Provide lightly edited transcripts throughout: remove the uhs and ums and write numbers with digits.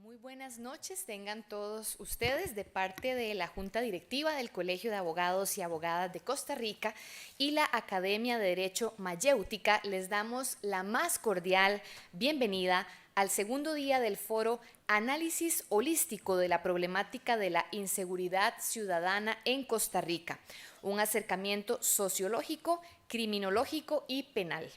Muy buenas noches, tengan todos ustedes de parte de la Junta Directiva del Colegio de Abogados y Abogadas de Costa Rica y la Academia de Derecho Mayéutica. Les damos la más cordial bienvenida al segundo día del foro Análisis Holístico de la Problemática de la Inseguridad Ciudadana en Costa Rica, un acercamiento sociológico, criminológico y penal.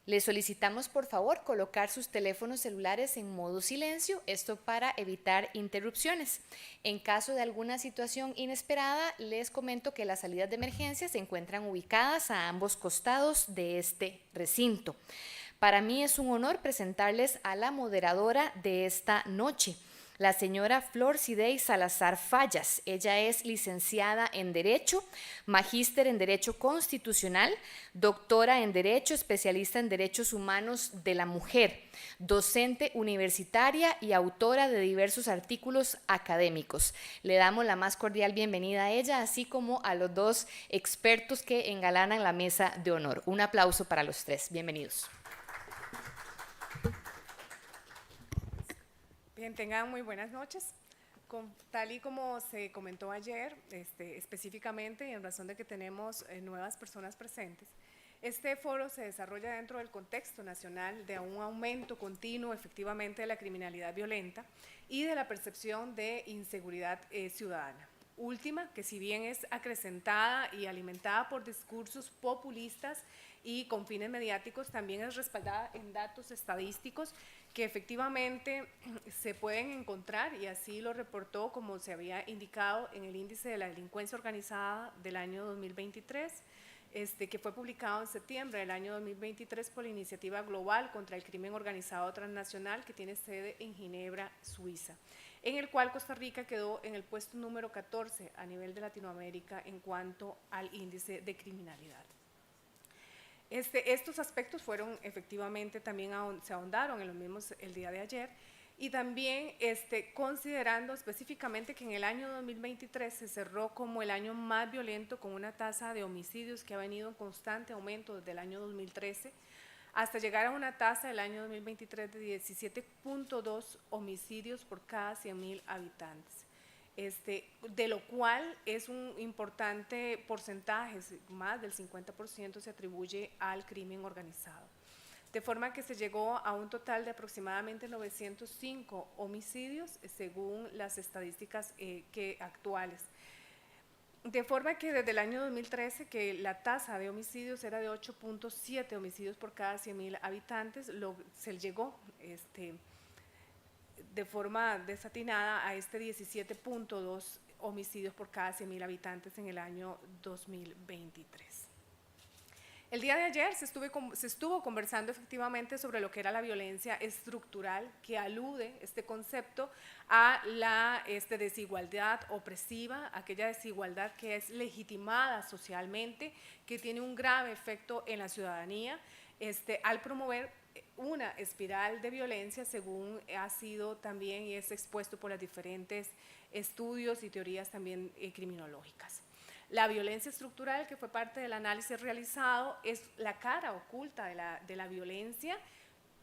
Les solicitamos por favor colocar sus teléfonos celulares en modo silencio, esto para evitar interrupciones. En caso de alguna situación inesperada, les comento que las salidas de emergencia se encuentran ubicadas a ambos costados de este recinto. Para mí es un honor presentarles a la moderadora de esta noche, la señora Flor Cidey Salazar Fallas. Ella es licenciada en Derecho, magíster en Derecho Constitucional, doctora en Derecho, especialista en Derechos Humanos de la Mujer, docente universitaria y autora de diversos artículos académicos. Le damos la más cordial bienvenida a ella, así como a los dos expertos que engalanan la mesa de honor. Un aplauso para los tres. Bienvenidos. Bien, tengan muy buenas noches. Tal y como se comentó ayer, específicamente y en razón de que tenemos nuevas personas presentes, este foro se desarrolla dentro del contexto nacional de un aumento continuo efectivamente de la criminalidad violenta y de la percepción de inseguridad ciudadana. Última, que si bien es acrecentada y alimentada por discursos populistas y con fines mediáticos, también es respaldada en datos estadísticos que efectivamente se pueden encontrar, y así lo reportó, como se había indicado, en el índice de la delincuencia organizada del año 2023, que fue publicado en septiembre del año 2023 por la Iniciativa Global contra el Crimen Organizado Transnacional, que tiene sede en Ginebra, Suiza, en el cual Costa Rica quedó en el puesto número 14 a nivel de Latinoamérica en cuanto al índice de criminalidad. Estos aspectos fueron efectivamente también se ahondaron en los mismos el día de ayer, y también considerando específicamente que en el año 2023 se cerró como el año más violento, con una tasa de homicidios que ha venido en constante aumento desde el año 2013 hasta llegar a una tasa del año 2023 de 17.2 homicidios por cada 100.000 habitantes. De lo cual es un importante porcentaje, más del 50% se atribuye al crimen organizado. De forma que se llegó a un total de aproximadamente 905 homicidios según las estadísticas actuales. De forma que desde el año 2013, que la tasa de homicidios era de 8.7 homicidios por cada 100.000 habitantes, se llegó de forma desatinada a 17.2 homicidios por cada 100.000 habitantes en el año 2023. El día de ayer se estuvo conversando efectivamente sobre lo que era la violencia estructural, que alude este concepto a la desigualdad opresiva, aquella desigualdad que es legitimada socialmente, que tiene un grave efecto en la ciudadanía, al promover una espiral de violencia, según ha sido también y es expuesto por los diferentes estudios y teorías también criminológicas. La violencia estructural, que fue parte del análisis realizado, es la cara oculta de la violencia,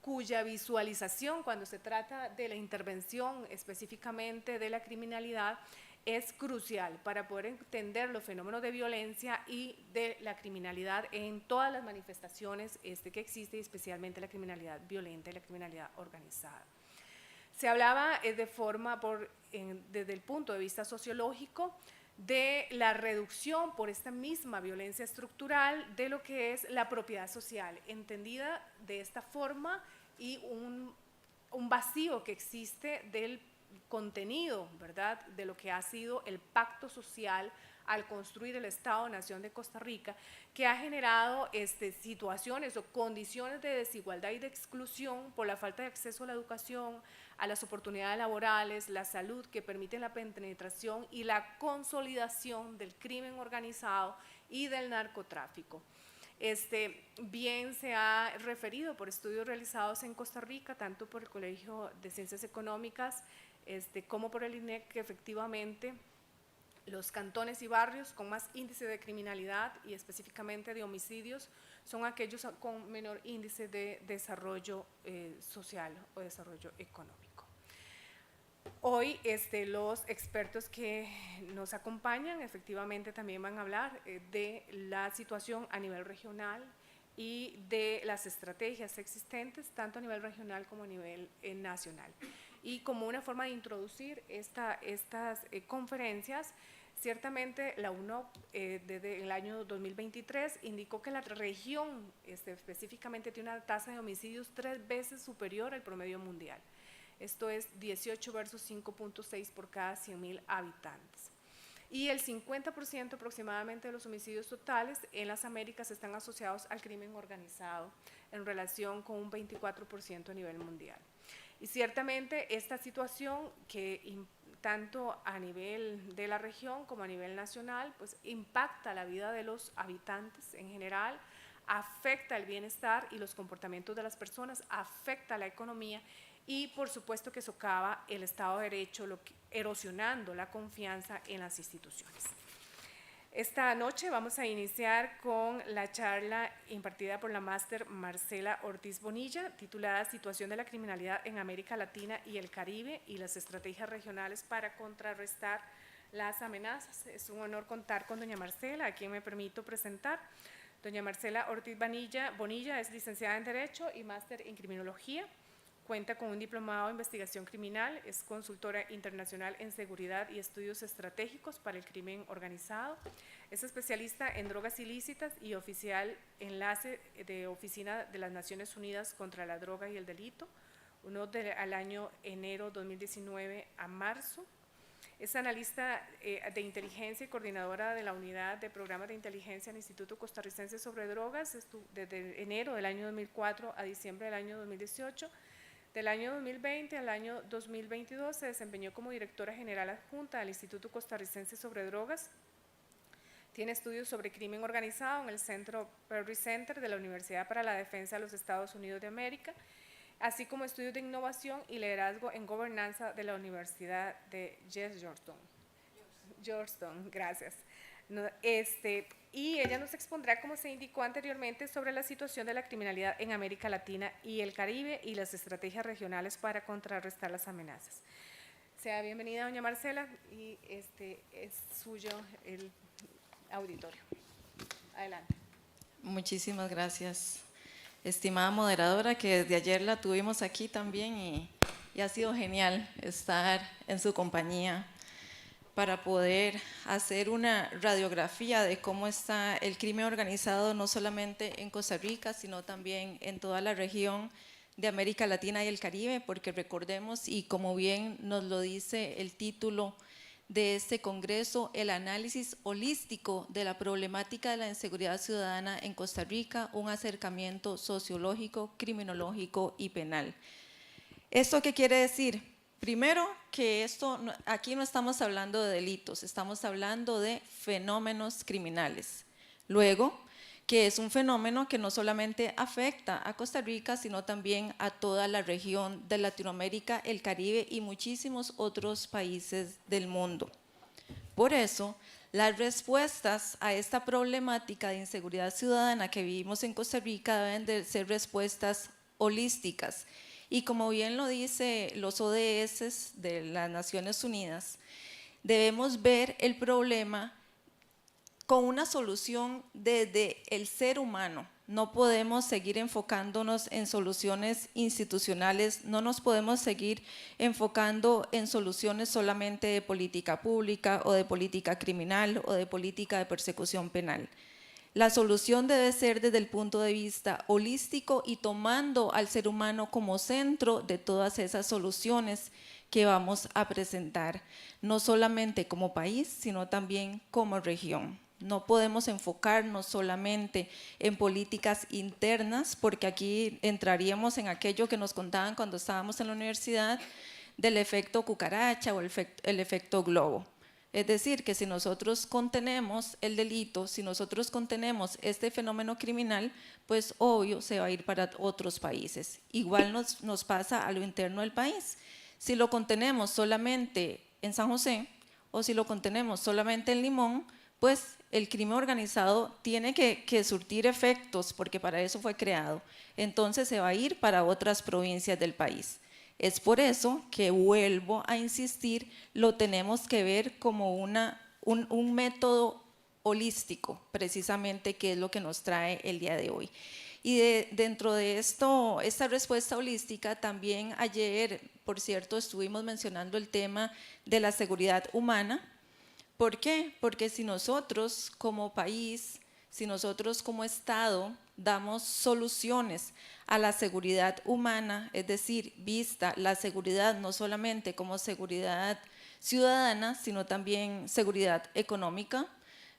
cuya visualización, cuando se trata de la intervención específicamente de la criminalidad, es crucial para poder entender los fenómenos de violencia y de la criminalidad en todas las manifestaciones que existe, y especialmente la criminalidad violenta y la criminalidad organizada. Se hablaba desde el punto de vista sociológico de la reducción por esta misma violencia estructural de lo que es la propiedad social, entendida de esta forma, y un vacío que existe del contenido, ¿verdad?, de lo que ha sido el pacto social al construir el Estado-Nación de Costa Rica, que ha generado situaciones o condiciones de desigualdad y de exclusión por la falta de acceso a la educación, a las oportunidades laborales, la salud, que permiten la penetración y la consolidación del crimen organizado y del narcotráfico. Bien se ha referido por estudios realizados en Costa Rica, tanto por el Colegio de Ciencias Económicas como por el INEC, que efectivamente los cantones y barrios con más índice de criminalidad y específicamente de homicidios son aquellos con menor índice de desarrollo social o desarrollo económico. Hoy los expertos que nos acompañan efectivamente también van a hablar de la situación a nivel regional y de las estrategias existentes tanto a nivel regional como a nivel nacional. Y como una forma de introducir estas conferencias, ciertamente la UNOP desde el año 2023 indicó que la región específicamente tiene una tasa de homicidios 3 veces superior al promedio mundial. Esto es 18 versus 5.6 por cada 100.000 habitantes. Y el 50% aproximadamente de los homicidios totales en las Américas están asociados al crimen organizado en relación con un 24% a nivel mundial. Y ciertamente esta situación que tanto a nivel de la región como a nivel nacional, pues impacta la vida de los habitantes en general, afecta el bienestar y los comportamientos de las personas, afecta la economía y por supuesto que socava el Estado de Derecho, erosionando la confianza en las instituciones. Esta noche vamos a iniciar con la charla impartida por la máster Marcela Ortiz Bonilla, titulada Situación de la criminalidad en América Latina y el Caribe y las estrategias regionales para contrarrestar las amenazas. Es un honor contar con doña Marcela, a quien me permito presentar. Doña Marcela Ortiz Bonilla es licenciada en Derecho y máster en Criminología. Cuenta con un diplomado en investigación criminal, es consultora internacional en seguridad y estudios estratégicos para el crimen organizado, es especialista en drogas ilícitas y oficial enlace de Oficina de las Naciones Unidas contra la Droga y el Delito, al año enero 2019 a marzo. Es analista de inteligencia y coordinadora de la unidad de programas de inteligencia del Instituto Costarricense sobre Drogas desde enero del año 2004 a diciembre del año 2018. Del año 2020 al año 2022 se desempeñó como directora general adjunta del Instituto Costarricense sobre Drogas. Tiene estudios sobre crimen organizado en el Centro Perry Center de la Universidad para la Defensa de los Estados Unidos de América, así como estudios de innovación y liderazgo en gobernanza de la Universidad de Georgetown, gracias. Y ella nos expondrá, como se indicó anteriormente, sobre la situación de la criminalidad en América Latina y el Caribe y las estrategias regionales para contrarrestar las amenazas. Sea bienvenida, doña Marcela, y es suyo el auditorio. Adelante. Muchísimas gracias, estimada moderadora, que desde ayer la tuvimos aquí también y ha sido genial estar en su compañía para poder hacer una radiografía de cómo está el crimen organizado no solamente en Costa Rica, sino también en toda la región de América Latina y el Caribe, porque recordemos, y como bien nos lo dice el título de este congreso, el análisis holístico de la problemática de la inseguridad ciudadana en Costa Rica, un acercamiento sociológico, criminológico y penal. ¿Esto qué quiere decir? Primero, que aquí no estamos hablando de delitos, estamos hablando de fenómenos criminales. Luego, que es un fenómeno que no solamente afecta a Costa Rica, sino también a toda la región de Latinoamérica, el Caribe y muchísimos otros países del mundo. Por eso, las respuestas a esta problemática de inseguridad ciudadana que vivimos en Costa Rica deben de ser respuestas holísticas. Y como bien lo dice los ODS de las Naciones Unidas, debemos ver el problema con una solución desde el ser humano. No podemos seguir enfocándonos en soluciones institucionales, no nos podemos seguir enfocando en soluciones solamente de política pública o de política criminal o de política de persecución penal. La solución debe ser desde el punto de vista holístico y tomando al ser humano como centro de todas esas soluciones que vamos a presentar, no solamente como país, sino también como región. No podemos enfocarnos solamente en políticas internas, porque aquí entraríamos en aquello que nos contaban cuando estábamos en la universidad del efecto cucaracha o el efecto globo. Es decir, que si nosotros contenemos el delito, si nosotros contenemos este fenómeno criminal, pues obvio se va a ir para otros países. Igual nos pasa a lo interno del país. Si lo contenemos solamente en San José o si lo contenemos solamente en Limón, pues el crimen organizado tiene que surtir efectos porque para eso fue creado. Entonces se va a ir para otras provincias del país. Es por eso que vuelvo a insistir, lo tenemos que ver como un método holístico, precisamente, que es lo que nos trae el día de hoy. Y dentro de esta respuesta holística, también ayer, por cierto, estuvimos mencionando el tema de la seguridad humana. ¿Por qué? Porque si nosotros como país, si nosotros como Estado damos soluciones a la seguridad humana, es decir, vista la seguridad no solamente como seguridad ciudadana, sino también seguridad económica,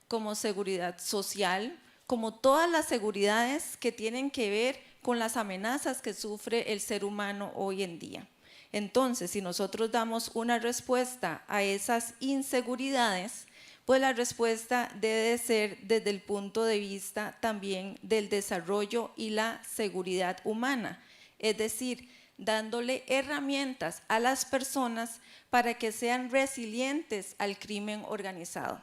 como seguridad social, como todas las seguridades que tienen que ver con las amenazas que sufre el ser humano hoy en día. Entonces, si nosotros damos una respuesta a esas inseguridades, pues la respuesta debe ser desde el punto de vista también del desarrollo y la seguridad humana, es decir, dándole herramientas a las personas para que sean resilientes al crimen organizado.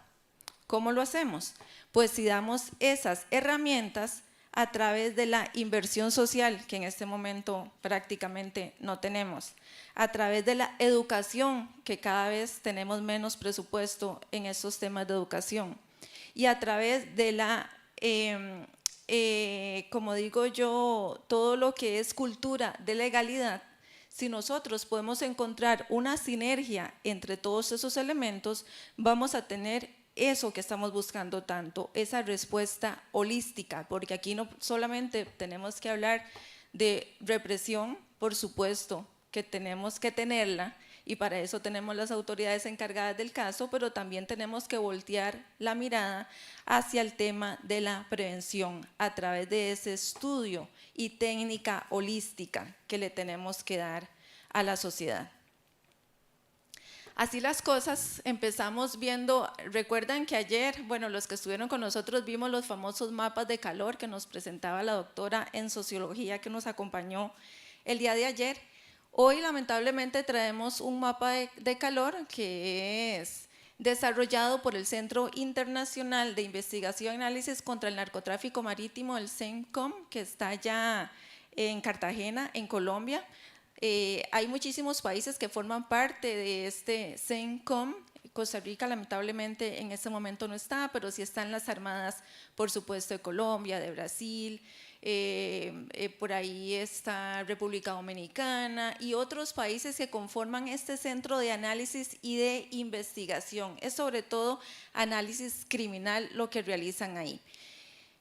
¿Cómo lo hacemos? Pues si damos esas herramientas a través de la inversión social, que en este momento prácticamente no tenemos, a través de la educación, que cada vez tenemos menos presupuesto en estos temas de educación, y a través de la, como digo yo, todo lo que es cultura de legalidad. Si nosotros podemos encontrar una sinergia entre todos esos elementos, vamos a tener eso que estamos buscando tanto, esa respuesta holística, porque aquí no solamente tenemos que hablar de represión, por supuesto que tenemos que tenerla, y para eso tenemos las autoridades encargadas del caso, pero también tenemos que voltear la mirada hacia el tema de la prevención a través de ese estudio y técnica holística que le tenemos que dar a la sociedad. Así las cosas, empezamos viendo, recuerdan que ayer, bueno, los que estuvieron con nosotros vimos los famosos mapas de calor que nos presentaba la doctora en sociología que nos acompañó el día de ayer. Hoy lamentablemente traemos un mapa de calor que es desarrollado por el Centro Internacional de Investigación y Análisis contra el Narcotráfico Marítimo, el CENTCOM, que está allá en Cartagena, en Colombia. Hay muchísimos países que forman parte de este CENTCOM. Costa Rica lamentablemente en este momento no está, pero sí están las armadas, por supuesto, de Colombia, de Brasil, por ahí está República Dominicana y otros países que conforman este centro de análisis y de investigación. Es sobre todo análisis criminal lo que realizan ahí.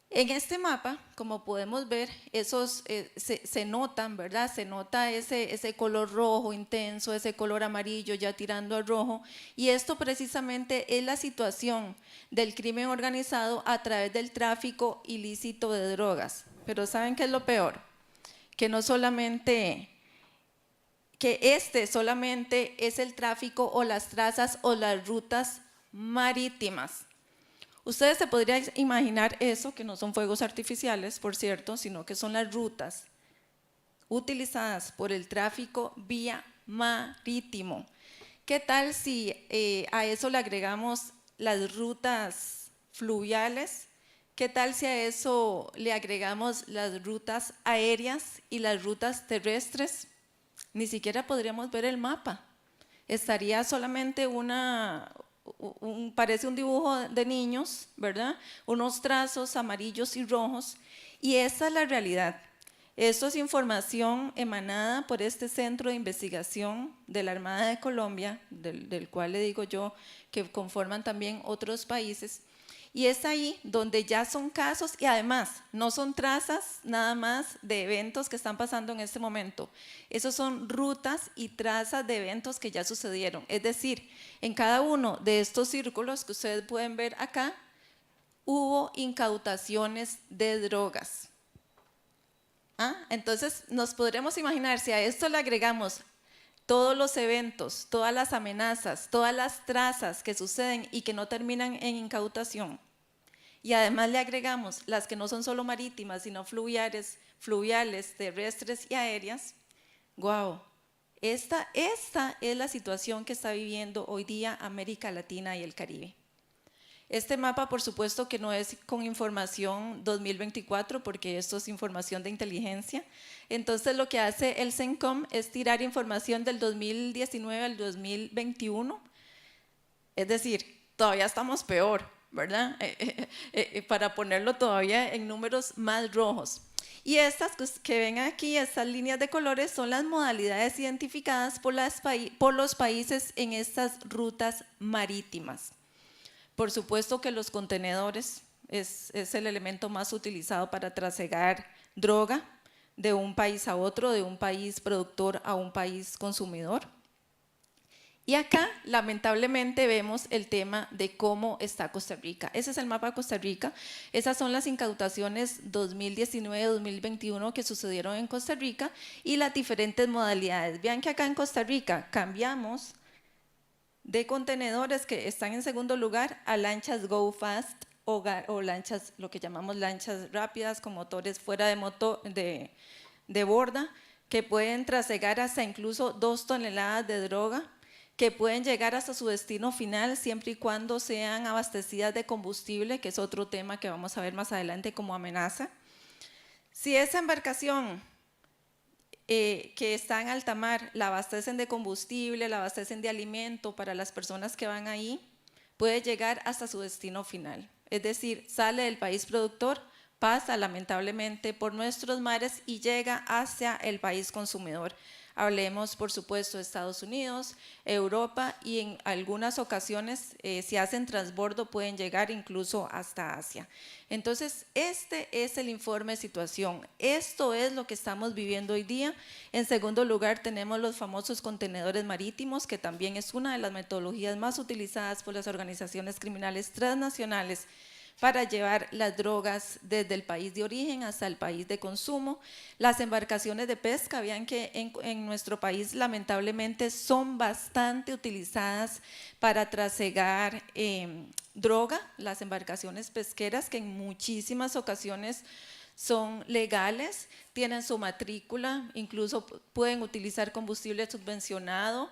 En este mapa, como podemos ver, esos se notan, ¿verdad? Se nota ese color rojo intenso, ese color amarillo ya tirando al rojo, y esto precisamente es la situación del crimen organizado a través del tráfico ilícito de drogas. Pero ¿saben qué es lo peor? Que no solamente, que solamente es el tráfico o las trazas o las rutas marítimas. Ustedes se podrían imaginar eso, que no son fuegos artificiales, por cierto, sino que son las rutas utilizadas por el tráfico vía marítimo. ¿Qué tal si a eso le agregamos las rutas fluviales? ¿Qué tal si a eso le agregamos las rutas aéreas y las rutas terrestres? Ni siquiera podríamos ver el mapa. Estaría solamente parece un dibujo de niños, ¿verdad? Unos trazos amarillos y rojos, y esa es la realidad. Esto es información emanada por este centro de investigación de la Armada de Colombia, del cual le digo yo que conforman también otros países, y es ahí donde ya son casos y además no son trazas nada más de eventos que están pasando en este momento. Esos son rutas y trazas de eventos que ya sucedieron. Es decir, en cada uno de estos círculos que ustedes pueden ver acá, hubo incautaciones de drogas. Entonces nos podremos imaginar, si a esto le agregamos todos los eventos, todas las amenazas, todas las trazas que suceden y que no terminan en incautación, y además le agregamos las que no son solo marítimas, sino fluviales, terrestres y aéreas, ¡guau! Esta es la situación que está viviendo hoy día América Latina y el Caribe. Este mapa, por supuesto, que no es con información 2024, porque esto es información de inteligencia. Entonces, lo que hace el CENCOM es tirar información del 2019 al 2021. Es decir, todavía estamos peor, ¿verdad? Para ponerlo todavía en números más rojos. Y estas que ven aquí, estas líneas de colores, son las modalidades identificadas por los países en estas rutas marítimas. Por supuesto que los contenedores es el elemento más utilizado para trasegar droga de un país a otro, de un país productor a un país consumidor. Y acá, lamentablemente, vemos el tema de cómo está Costa Rica. Ese es el mapa de Costa Rica. Esas son las incautaciones 2019-2021 que sucedieron en Costa Rica y las diferentes modalidades. Vean que acá en Costa Rica cambiamos de contenedores que están en segundo lugar a lanchas Go Fast o lanchas, lo que llamamos lanchas rápidas con motores fuera de borda, que pueden trasegar hasta incluso 2 toneladas de droga, que pueden llegar hasta su destino final siempre y cuando sean abastecidas de combustible, que es otro tema que vamos a ver más adelante como amenaza. Si esa embarcación que está en alta mar la abastecen de combustible, la abastecen de alimento para las personas que van ahí, puede llegar hasta su destino final. Es decir, sale del país productor, pasa lamentablemente por nuestros mares y llega hacia el país consumidor. Hablemos, por supuesto, de Estados Unidos, Europa y en algunas ocasiones, si hacen transbordo, pueden llegar incluso hasta Asia. Entonces, este es el informe de situación. Esto es lo que estamos viviendo hoy día. En segundo lugar, tenemos los famosos contenedores marítimos, que también es una de las metodologías más utilizadas por las organizaciones criminales transnacionales para llevar las drogas desde el país de origen hasta el país de consumo. Las embarcaciones de pesca, vean que en nuestro país lamentablemente son bastante utilizadas para trasegar droga, las embarcaciones pesqueras que en muchísimas ocasiones son legales, tienen su matrícula, incluso pueden utilizar combustible subvencionado.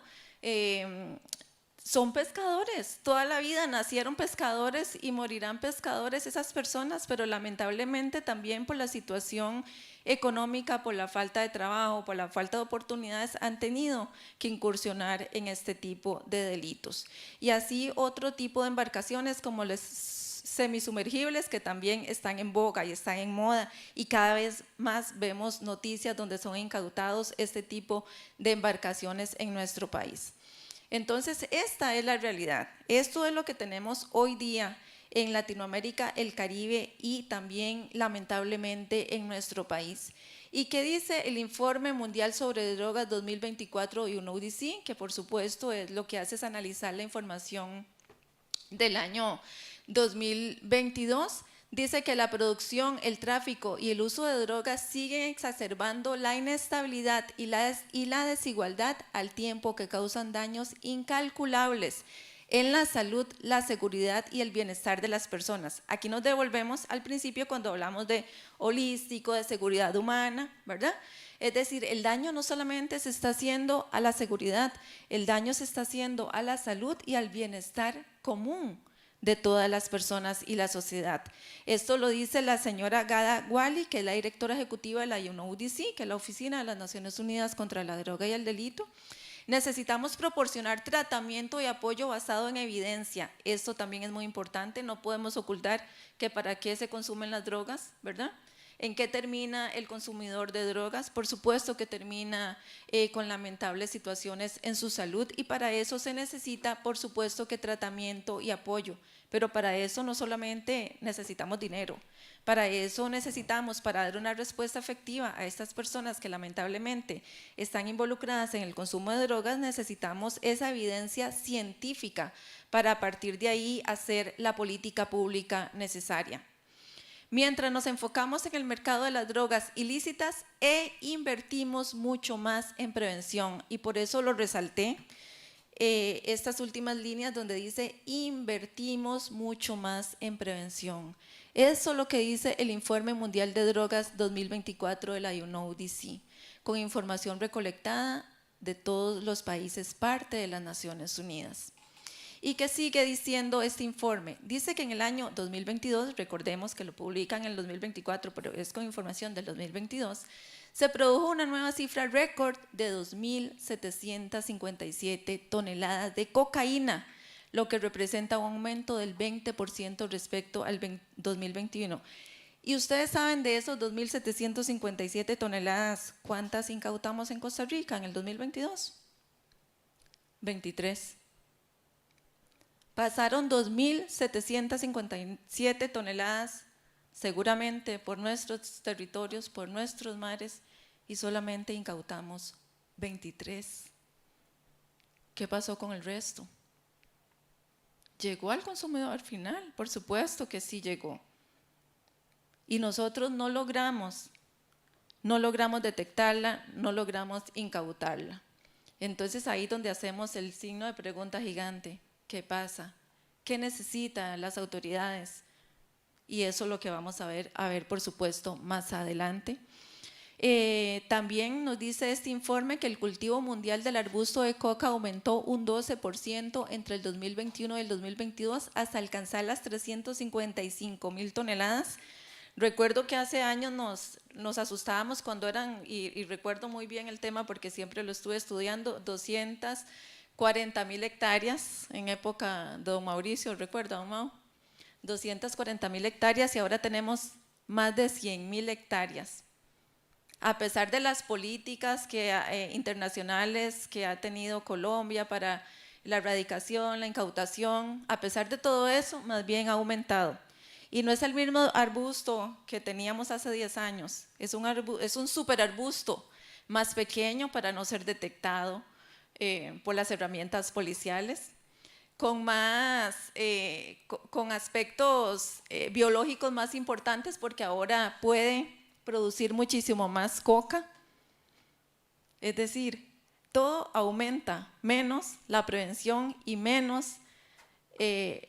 Son pescadores, toda la vida nacieron pescadores y morirán pescadores esas personas, pero lamentablemente también por la situación económica, por la falta de trabajo, por la falta de oportunidades, han tenido que incursionar en este tipo de delitos. Y así otro tipo de embarcaciones como los semisumergibles, que también están en boga y están en moda, y cada vez más vemos noticias donde son incautados este tipo de embarcaciones en nuestro país. Entonces, esta es la realidad. Esto es lo que tenemos hoy día en Latinoamérica, el Caribe y también, lamentablemente, en nuestro país. ¿Y qué dice el Informe Mundial sobre Drogas 2024 y UNODC? Que por supuesto es lo que hace es analizar la información del año 2022. Dice que la producción, el tráfico y el uso de drogas siguen exacerbando la inestabilidad y la desigualdad al tiempo que causan daños incalculables en la salud, la seguridad y el bienestar de las personas. Aquí nos devolvemos al principio cuando hablamos de holístico, de seguridad humana, ¿verdad? Es decir, el daño no solamente se está haciendo a la seguridad, el daño se está haciendo a la salud y al bienestar común de todas las personas y la sociedad. Esto lo dice la señora Ghada Waly, que es la directora ejecutiva de la UNODC, que es la Oficina de las Naciones Unidas contra la Droga y el Delito. Necesitamos proporcionar tratamiento y apoyo basado en evidencia. Esto también es muy importante, no podemos ocultar que para qué se consumen las drogas, ¿verdad? ¿En qué termina el consumidor de drogas? Por supuesto que termina con lamentables situaciones en su salud y para eso se necesita, por supuesto, que tratamiento y apoyo. Pero para eso no solamente necesitamos dinero, para eso necesitamos, para dar una respuesta efectiva a estas personas que lamentablemente están involucradas en el consumo de drogas, necesitamos esa evidencia científica para a partir de ahí hacer la política pública necesaria. Mientras nos enfocamos en el mercado de las drogas ilícitas invertimos mucho más en prevención y por eso lo resalté, estas últimas líneas donde dice invertimos mucho más en prevención. Eso es lo que dice el Informe Mundial de Drogas 2024 de la UNODC, con información recolectada de todos los países parte de las Naciones Unidas. ¿Y qué sigue diciendo este informe? Dice que en el año 2022, recordemos que lo publican en el 2024, pero es con información del 2022, se produjo una nueva cifra récord de 2.757 toneladas de cocaína, lo que representa un aumento del 20% respecto al 2021. Y ustedes saben, de esos 2.757 toneladas, ¿cuántas incautamos en Costa Rica en el 2022? 23. Pasaron 2.757 toneladas seguramente por nuestros territorios, por nuestros mares, y solamente incautamos 23. ¿Qué pasó con el resto? ¿Llegó al consumidor final? Por supuesto que sí llegó. Y nosotros no logramos detectarla, no logramos incautarla. Entonces ahí donde hacemos el signo de pregunta gigante. ¿Qué pasa? ¿Qué necesitan las autoridades? Y eso es lo que vamos a ver por supuesto, más adelante. También nos dice este informe que el cultivo mundial del arbusto de coca aumentó un 12% entre el 2021 y el 2022 hasta alcanzar las 355.000 toneladas. Recuerdo que hace años nos asustábamos cuando eran, y recuerdo muy bien el tema porque siempre lo estuve estudiando, 240.000 hectáreas en época de don Mauricio, ¿recuerda, don Mau? 240.000 hectáreas y ahora tenemos más de 100.000 hectáreas. A pesar de las políticas internacionales que ha tenido Colombia para la erradicación, la incautación, a pesar de todo eso, más bien ha aumentado. Y no es el mismo arbusto que teníamos hace 10 años, es un superarbusto más pequeño para no ser detectado por las herramientas policiales, con aspectos biológicos más importantes porque ahora puede producir muchísimo más coca. Es decir, todo aumenta, menos la prevención y menos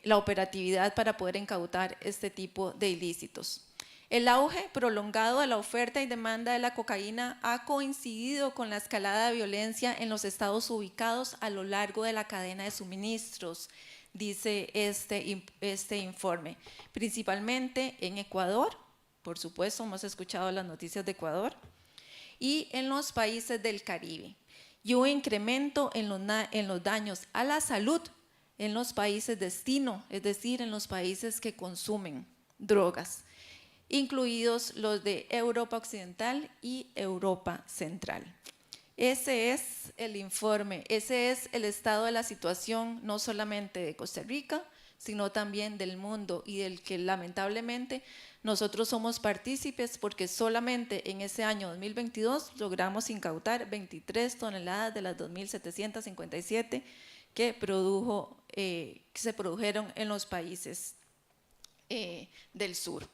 la operatividad para poder incautar este tipo de ilícitos. El auge prolongado de la oferta y demanda de la cocaína ha coincidido con la escalada de violencia en los estados ubicados a lo largo de la cadena de suministros, dice este informe, principalmente en Ecuador, por supuesto hemos escuchado las noticias de Ecuador, y en los países del Caribe, y un incremento en los daños a la salud en los países destino, es decir, en los países que consumen drogas, incluidos los de Europa Occidental y Europa Central. Ese es el informe, ese es el estado de la situación, no solamente de Costa Rica, sino también del mundo y del que lamentablemente nosotros somos partícipes porque solamente en ese año 2022 logramos incautar 23 toneladas de las 2.757 que se produjeron en los países del sur.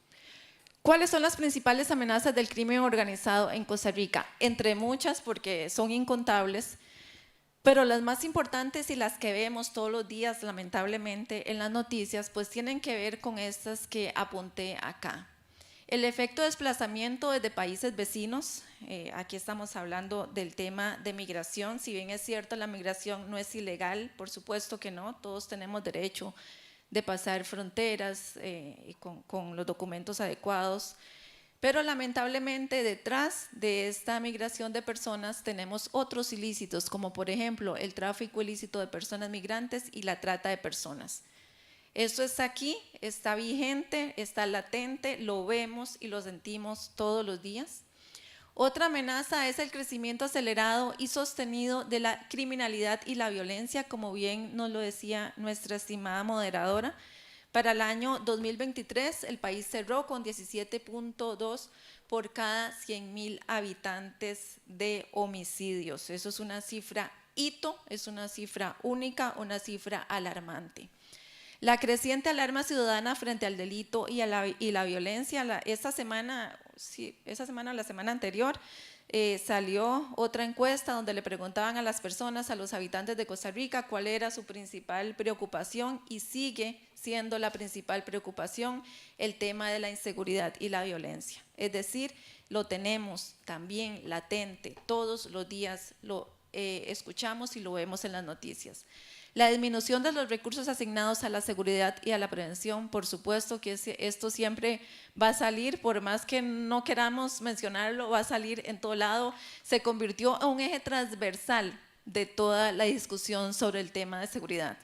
¿Cuáles son las principales amenazas del crimen organizado en Costa Rica? Entre muchas, porque son incontables, pero las más importantes y las que vemos todos los días, lamentablemente, en las noticias, pues tienen que ver con estas que apunté acá. El efecto de desplazamiento desde países vecinos, aquí estamos hablando del tema de migración, si bien es cierto la migración no es ilegal, por supuesto que no, todos tenemos derecho de pasar fronteras con los documentos adecuados, pero lamentablemente detrás de esta migración de personas tenemos otros ilícitos, como por ejemplo el tráfico ilícito de personas migrantes y la trata de personas. Esto está aquí, está vigente, está latente, lo vemos y lo sentimos todos los días. Otra amenaza es el crecimiento acelerado y sostenido de la criminalidad y la violencia, como bien nos lo decía nuestra estimada moderadora. Para el año 2023, el país cerró con 17.2 por cada 100.000 habitantes de homicidios. Eso es una cifra hito, es una cifra única, una cifra alarmante. La creciente alarma ciudadana frente al delito y la violencia, esta semana o la semana anterior, salió otra encuesta donde le preguntaban a las personas, a los habitantes de Costa Rica, cuál era su principal preocupación y sigue siendo la principal preocupación el tema de la inseguridad y la violencia. Es decir, lo tenemos también latente, todos los días lo escuchamos y lo vemos en las noticias. La disminución de los recursos asignados a la seguridad y a la prevención, por supuesto que esto siempre va a salir, por más que no queramos mencionarlo, va a salir en todo lado. Se convirtió en un eje transversal de toda la discusión sobre el tema de seguridad.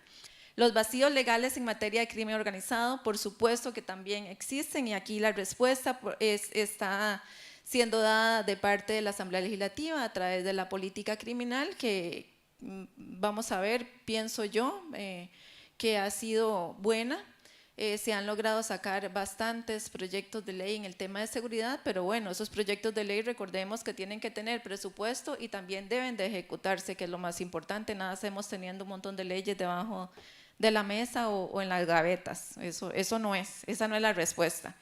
Los vacíos legales en materia de crimen organizado, por supuesto que también existen, y aquí la respuesta está siendo dada de parte de la Asamblea Legislativa a través de la política criminal que vamos a ver, pienso yo, que ha sido buena. Se han logrado sacar bastantes proyectos de ley en el tema de seguridad, pero bueno, esos proyectos de ley recordemos que tienen que tener presupuesto y también deben de ejecutarse, que es lo más importante. Nada hacemos teniendo un montón de leyes debajo de la mesa o en las gavetas. Esa no es la respuesta.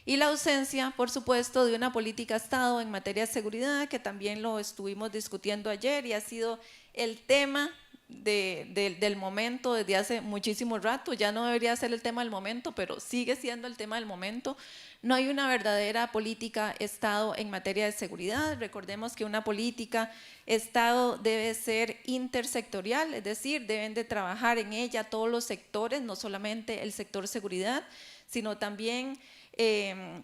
Y la ausencia, por supuesto, de una política de Estado en materia de seguridad, que también lo estuvimos discutiendo ayer y ha sido el tema del momento desde hace muchísimo rato. Ya no debería ser el tema del momento, pero sigue siendo el tema del momento. No hay una verdadera política Estado en materia de seguridad. Recordemos que una política Estado debe ser intersectorial, es decir, deben de trabajar en ella todos los sectores, no solamente el sector seguridad, sino también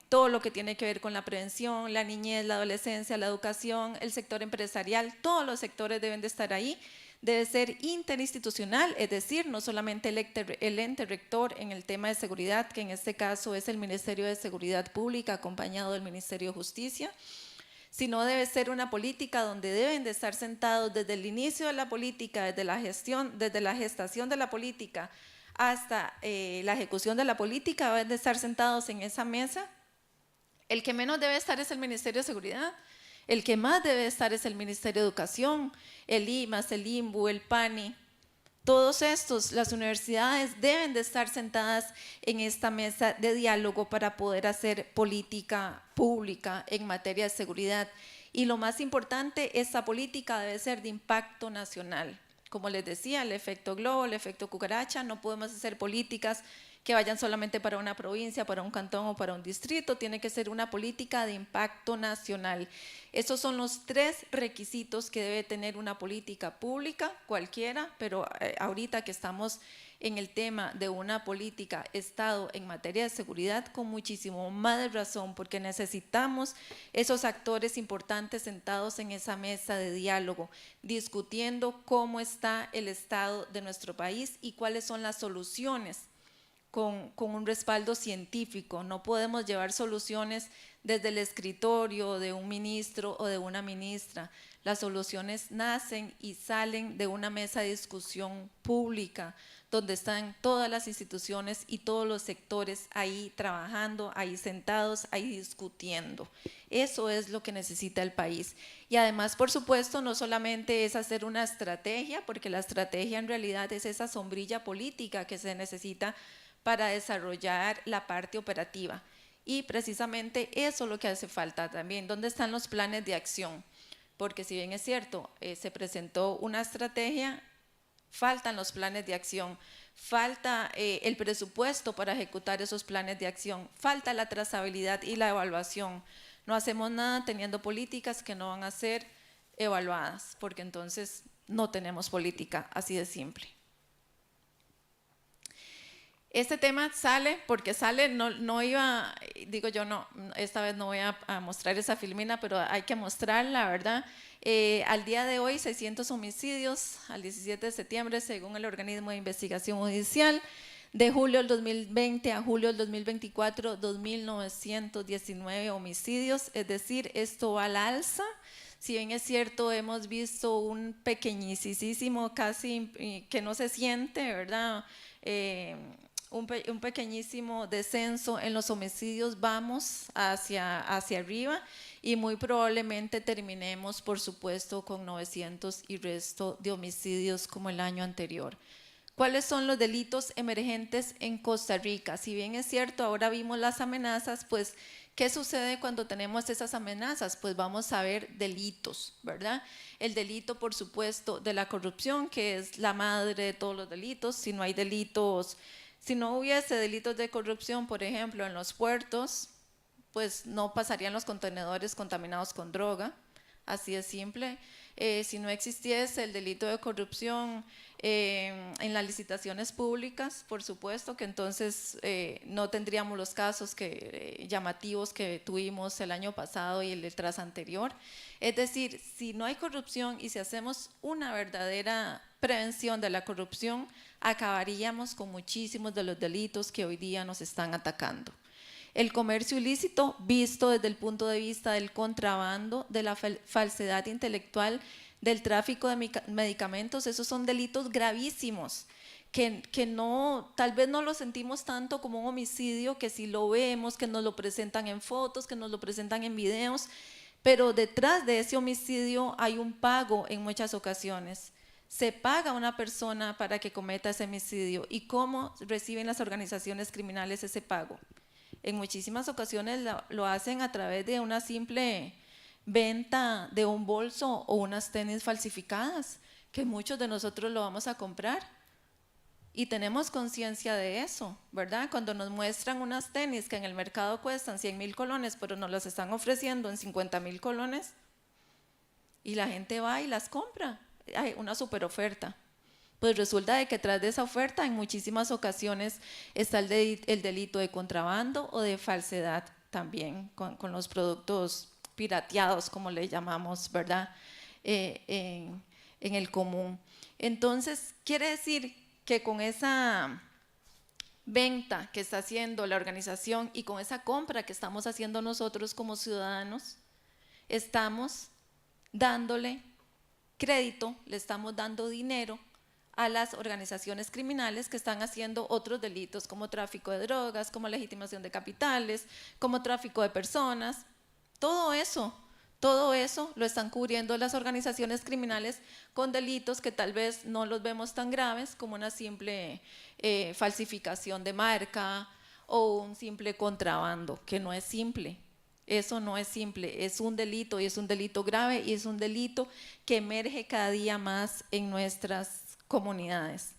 todo lo que tiene que ver con la prevención, la niñez, la adolescencia, la educación, el sector empresarial, todos los sectores deben de estar ahí. Debe ser interinstitucional, es decir, no solamente el ente rector en el tema de seguridad, que en este caso es el Ministerio de Seguridad Pública acompañado del Ministerio de Justicia, sino debe ser una política donde deben de estar sentados desde el inicio de la política, desde la gestación de la política hasta la ejecución de la política, deben de estar sentados en esa mesa. El que menos debe estar es el Ministerio de Seguridad. El que más debe estar es el Ministerio de Educación, el IMAS, el INBU, el PANI. Todos estos, las universidades deben de estar sentadas en esta mesa de diálogo para poder hacer política pública en materia de seguridad. Y lo más importante, esta política debe ser de impacto nacional. Como les decía, el efecto globo, el efecto cucaracha, no podemos hacer políticas que vayan solamente para una provincia, para un cantón o para un distrito, tiene que ser una política de impacto nacional. Esos son los 3 requisitos que debe tener una política pública, cualquiera, pero ahorita que estamos en el tema de una política Estado en materia de seguridad, con muchísimo más de razón, porque necesitamos esos actores importantes sentados en esa mesa de diálogo, discutiendo cómo está el estado de nuestro país y cuáles son las soluciones con un respaldo científico. No podemos llevar soluciones desde el escritorio de un ministro o de una ministra. Las soluciones nacen y salen de una mesa de discusión pública, donde están todas las instituciones y todos los sectores ahí trabajando, ahí sentados, ahí discutiendo. Eso es lo que necesita el país. Y además, por supuesto, no solamente es hacer una estrategia, porque la estrategia en realidad es esa sombrilla política que se necesita para desarrollar la parte operativa. Y precisamente eso es lo que hace falta también. ¿Dónde están los planes de acción? Porque si bien es cierto, se presentó una estrategia, faltan los planes de acción, falta el presupuesto para ejecutar esos planes de acción, falta la trazabilidad y la evaluación. No hacemos nada teniendo políticas que no van a ser evaluadas, porque entonces no tenemos política, así de simple. Este tema sale porque sale, no iba, digo yo, no, esta vez no voy a mostrar esa filmina, pero hay que mostrarla, ¿verdad? Al día de hoy, 600 homicidios, al 17 de septiembre, según el organismo de investigación judicial. De julio del 2020 a julio del 2024, 2.919 homicidios, es decir, esto va al alza. Si bien es cierto, hemos visto un pequeñísimo, casi que no se siente, ¿verdad? Un pequeñísimo descenso en los homicidios, vamos hacia arriba y muy probablemente terminemos, por supuesto, con 900 y resto de homicidios como el año anterior. ¿Cuáles son los delitos emergentes en Costa Rica? Si bien es cierto, ahora vimos las amenazas, pues, ¿qué sucede cuando tenemos esas amenazas? Pues vamos a ver delitos, ¿verdad? El delito, por supuesto, de la corrupción, que es la madre de todos los delitos. Si no hay delitos, si no hubiese delitos de corrupción, por ejemplo, en los puertos, pues no pasarían los contenedores contaminados con droga, así de simple. Si no existiese el delito de corrupción en las licitaciones públicas, por supuesto que entonces no tendríamos los casos llamativos que tuvimos el año pasado y el tras anterior. Es decir, si no hay corrupción y si hacemos una verdadera prevención de la corrupción, acabaríamos con muchísimos de los delitos que hoy día nos están atacando. El comercio ilícito, visto desde el punto de vista del contrabando, de la falsedad intelectual, del tráfico de medicamentos, esos son delitos gravísimos, que no, tal vez no lo sentimos tanto como un homicidio, que si lo vemos, que nos lo presentan en fotos, que nos lo presentan en videos, pero detrás de ese homicidio hay un pago en muchas ocasiones. Se paga a una persona para que cometa ese homicidio. ¿Y cómo reciben las organizaciones criminales ese pago? En muchísimas ocasiones lo hacen a través de una simple venta de un bolso o unas tenis falsificadas, que muchos de nosotros lo vamos a comprar. Y tenemos conciencia de eso, ¿verdad? Cuando nos muestran unas tenis que en el mercado cuestan 100,000 colones, pero nos las están ofreciendo en 50,000 colones, y la gente va y las compra. Hay una super oferta. Pues resulta de que tras de esa oferta en muchísimas ocasiones está el delito de contrabando o de falsedad también con los productos pirateados, como le llamamos, ¿verdad? En el común. Entonces, quiere decir que con esa venta que está haciendo la organización y con esa compra que estamos haciendo nosotros como ciudadanos, estamos dándole crédito, le estamos dando dinero a las organizaciones criminales que están haciendo otros delitos como tráfico de drogas, como legitimación de capitales, como tráfico de personas. Todo eso lo están cubriendo las organizaciones criminales con delitos que tal vez no los vemos tan graves como una simple falsificación de marca o un simple contrabando, que no es simple. Eso no es simple, es un delito y es un delito grave y es un delito que emerge cada día más en nuestras comunidades.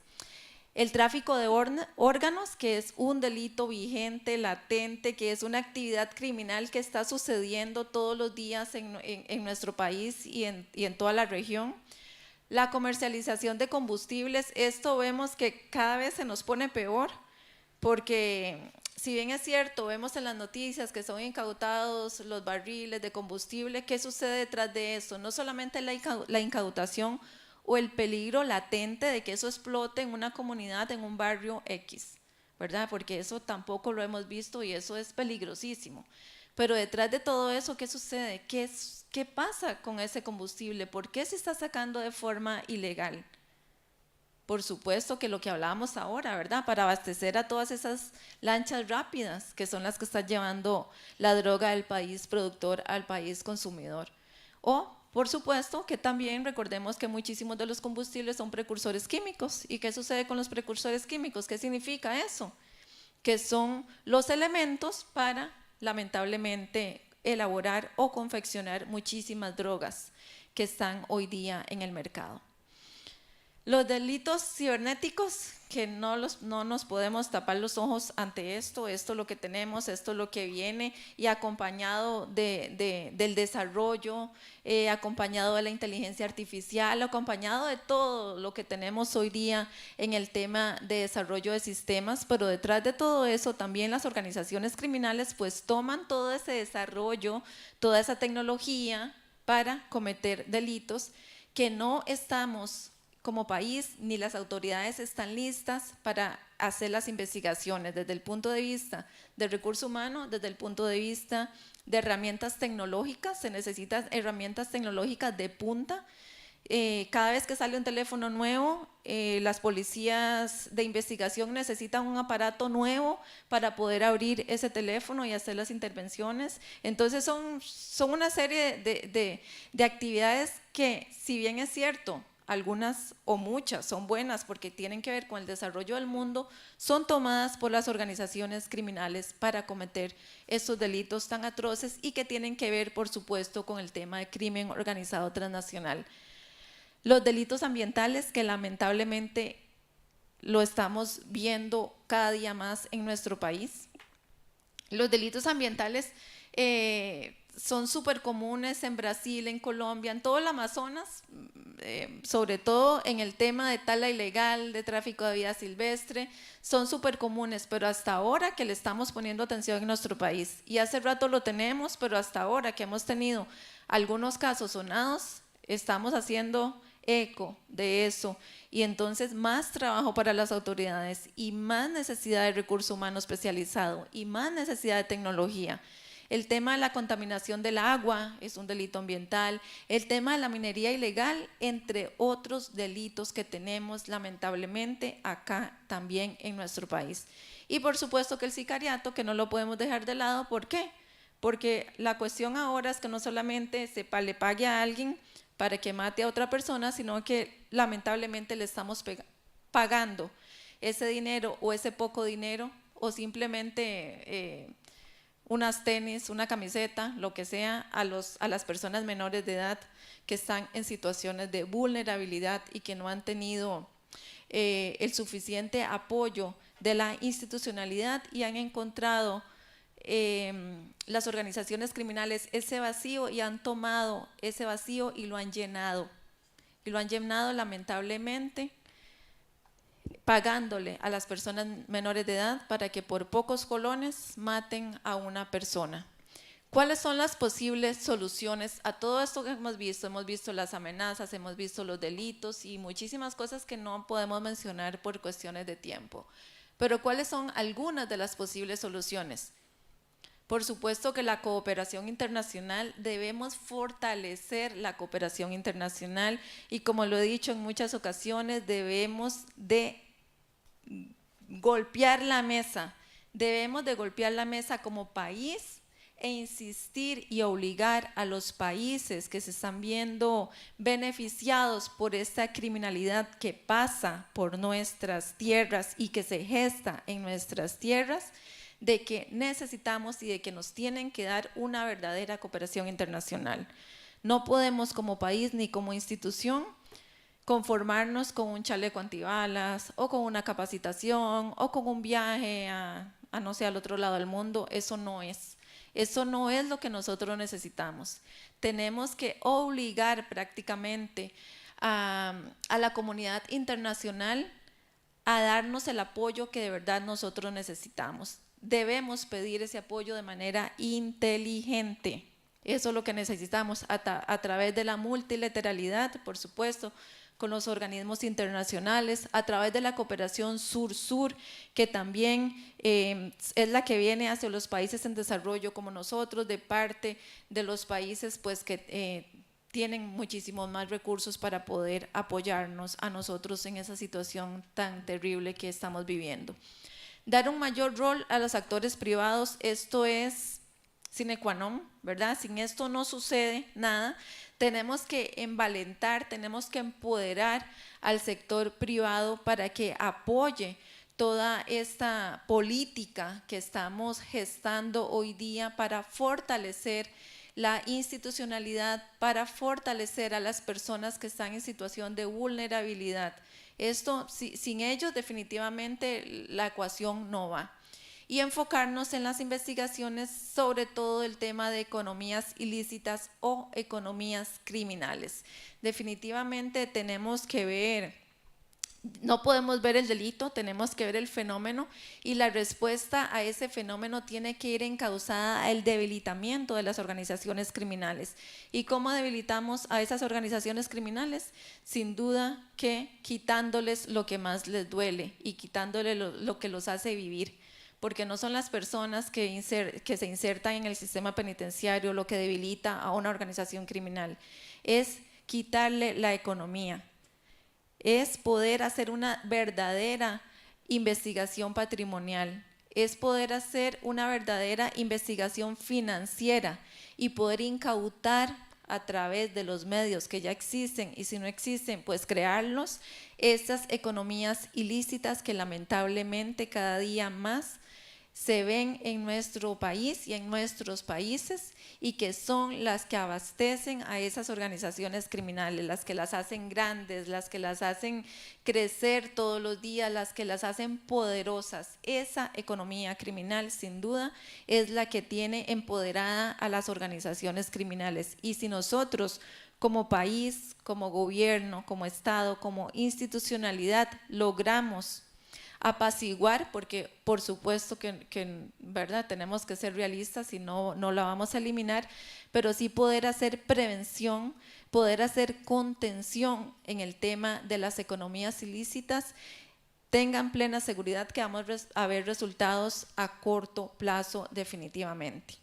El tráfico de órganos, que es un delito vigente, latente, que es una actividad criminal que está sucediendo todos los días en nuestro país y en toda la región. La comercialización de combustibles, esto vemos que cada vez se nos pone peor, porque si bien es cierto, vemos en las noticias que son incautados los barriles de combustible, ¿qué sucede detrás de eso? No solamente la incautación o el peligro latente de que eso explote en una comunidad, en un barrio X, ¿verdad? Porque eso tampoco lo hemos visto y eso es peligrosísimo. Pero detrás de todo eso, ¿qué sucede? ¿Qué pasa con ese combustible? ¿Por qué se está sacando de forma ilegal? Por supuesto que lo que hablábamos ahora, ¿verdad? Para abastecer a todas esas lanchas rápidas que son las que están llevando la droga del país productor al país consumidor. O, por supuesto, que también recordemos que muchísimos de los combustibles son precursores químicos. ¿Y qué sucede con los precursores químicos? ¿Qué significa eso? Que son los elementos para, lamentablemente, elaborar o confeccionar muchísimas drogas que están hoy día en el mercado. Los delitos cibernéticos, que no nos podemos tapar los ojos ante esto es lo que tenemos, esto es lo que viene, y acompañado del desarrollo, acompañado de la inteligencia artificial, acompañado de todo lo que tenemos hoy día en el tema de desarrollo de sistemas, pero detrás de todo eso también las organizaciones criminales pues toman todo ese desarrollo, toda esa tecnología para cometer delitos que no estamos como país, ni las autoridades están listas para hacer las investigaciones desde el punto de vista del recurso humano, desde el punto de vista de herramientas tecnológicas. Se necesitan herramientas tecnológicas de punta. Cada vez que sale un teléfono nuevo, las policías de investigación necesitan un aparato nuevo para poder abrir ese teléfono y hacer las intervenciones. Entonces son una serie de actividades que, si bien es cierto, algunas o muchas son buenas porque tienen que ver con el desarrollo del mundo, son tomadas por las organizaciones criminales para cometer estos delitos tan atroces y que tienen que ver, por supuesto, con el tema de crimen organizado transnacional. Los delitos ambientales, que lamentablemente lo estamos viendo cada día más en nuestro país. Los delitos ambientales son súper comunes en Brasil, en Colombia, en todo el Amazonas, sobre todo en el tema de tala ilegal, de tráfico de vida silvestre, son súper comunes, pero hasta ahora que le estamos poniendo atención en nuestro país, y hace rato lo tenemos, pero hasta ahora que hemos tenido algunos casos sonados, estamos haciendo eco de eso, y entonces más trabajo para las autoridades y más necesidad de recurso humano especializado y más necesidad de tecnología. El tema de la contaminación del agua es un delito ambiental, el tema de la minería ilegal, entre otros delitos que tenemos lamentablemente acá también en nuestro país. Y por supuesto que el sicariato, que no lo podemos dejar de lado. ¿Por qué? Porque la cuestión ahora es que no solamente le pague a alguien para que mate a otra persona, sino que lamentablemente le estamos pagando ese dinero o ese poco dinero o simplemente unas tenis, una camiseta, lo que sea, a las personas menores de edad que están en situaciones de vulnerabilidad y que no han tenido el suficiente apoyo de la institucionalidad y han encontrado las organizaciones criminales ese vacío y han tomado ese vacío y lo han llenado. Y lo han llenado lamentablemente pagándole a las personas menores de edad para que por pocos colones maten a una persona. ¿Cuáles son las posibles soluciones a todo esto que hemos visto? Hemos visto las amenazas, hemos visto los delitos y muchísimas cosas que no podemos mencionar por cuestiones de tiempo. Pero ¿cuáles son algunas de las posibles soluciones? Por supuesto que la cooperación internacional, debemos fortalecer la cooperación internacional y como lo he dicho en muchas ocasiones, debemos de golpear la mesa, como país e insistir y obligar a los países que se están viendo beneficiados por esta criminalidad que pasa por nuestras tierras y que se gesta en nuestras tierras, de que necesitamos y de que nos tienen que dar una verdadera cooperación internacional. No podemos como país ni como institución conformarnos con un chaleco antibalas o con una capacitación o con un viaje a no sé, al otro lado del mundo. Eso no es lo que nosotros necesitamos. Tenemos que obligar prácticamente a la comunidad internacional a darnos el apoyo que de verdad nosotros necesitamos. Debemos pedir ese apoyo de manera inteligente. Eso es lo que necesitamos a través de la multilateralidad, por supuesto, con los organismos internacionales, a través de la cooperación sur-sur, que también es la que viene hacia los países en desarrollo como nosotros, de parte de los países pues, que tienen muchísimos más recursos para poder apoyarnos a nosotros en esa situación tan terrible que estamos viviendo. Dar un mayor rol a los actores privados, esto es sine qua non, ¿verdad? Sin esto no sucede nada. Tenemos que envalentar, tenemos que empoderar al sector privado para que apoye toda esta política que estamos gestando hoy día para fortalecer la institucionalidad, para fortalecer a las personas que están en situación de vulnerabilidad. Esto, sin ellos definitivamente la ecuación no va. Y enfocarnos en las investigaciones, sobre todo el tema de economías ilícitas o economías criminales. Definitivamente tenemos que ver, no podemos ver el delito, tenemos que ver el fenómeno y la respuesta a ese fenómeno tiene que ir encauzada al debilitamiento de las organizaciones criminales. ¿Y cómo debilitamos a esas organizaciones criminales? Sin duda que quitándoles lo que más les duele y quitándoles lo que los hace vivir. Porque no son las personas que se insertan en el sistema penitenciario lo que debilita a una organización criminal, es quitarle la economía, es poder hacer una verdadera investigación patrimonial, es poder hacer una verdadera investigación financiera y poder incautar a través de los medios que ya existen y si no existen, pues crearlos, estas economías ilícitas que lamentablemente cada día más se ven en nuestro país y en nuestros países y que son las que abastecen a esas organizaciones criminales, las que las hacen grandes, las que las hacen crecer todos los días, las que las hacen poderosas. Esa economía criminal, sin duda, es la que tiene empoderada a las organizaciones criminales. Y si nosotros, como país, como gobierno, como Estado, como institucionalidad, logramos apaciguar, porque por supuesto que ¿verdad? Tenemos que ser realistas y no la vamos a eliminar, pero sí poder hacer prevención, poder hacer contención en el tema de las economías ilícitas, tengan plena seguridad que vamos a ver resultados a corto plazo definitivamente.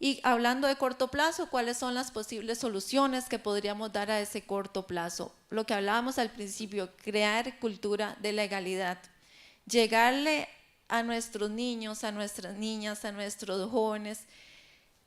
Y hablando de corto plazo, ¿cuáles son las posibles soluciones que podríamos dar a ese corto plazo? Lo que hablábamos al principio, crear cultura de legalidad. Llegarle a nuestros niños, a nuestras niñas, a nuestros jóvenes,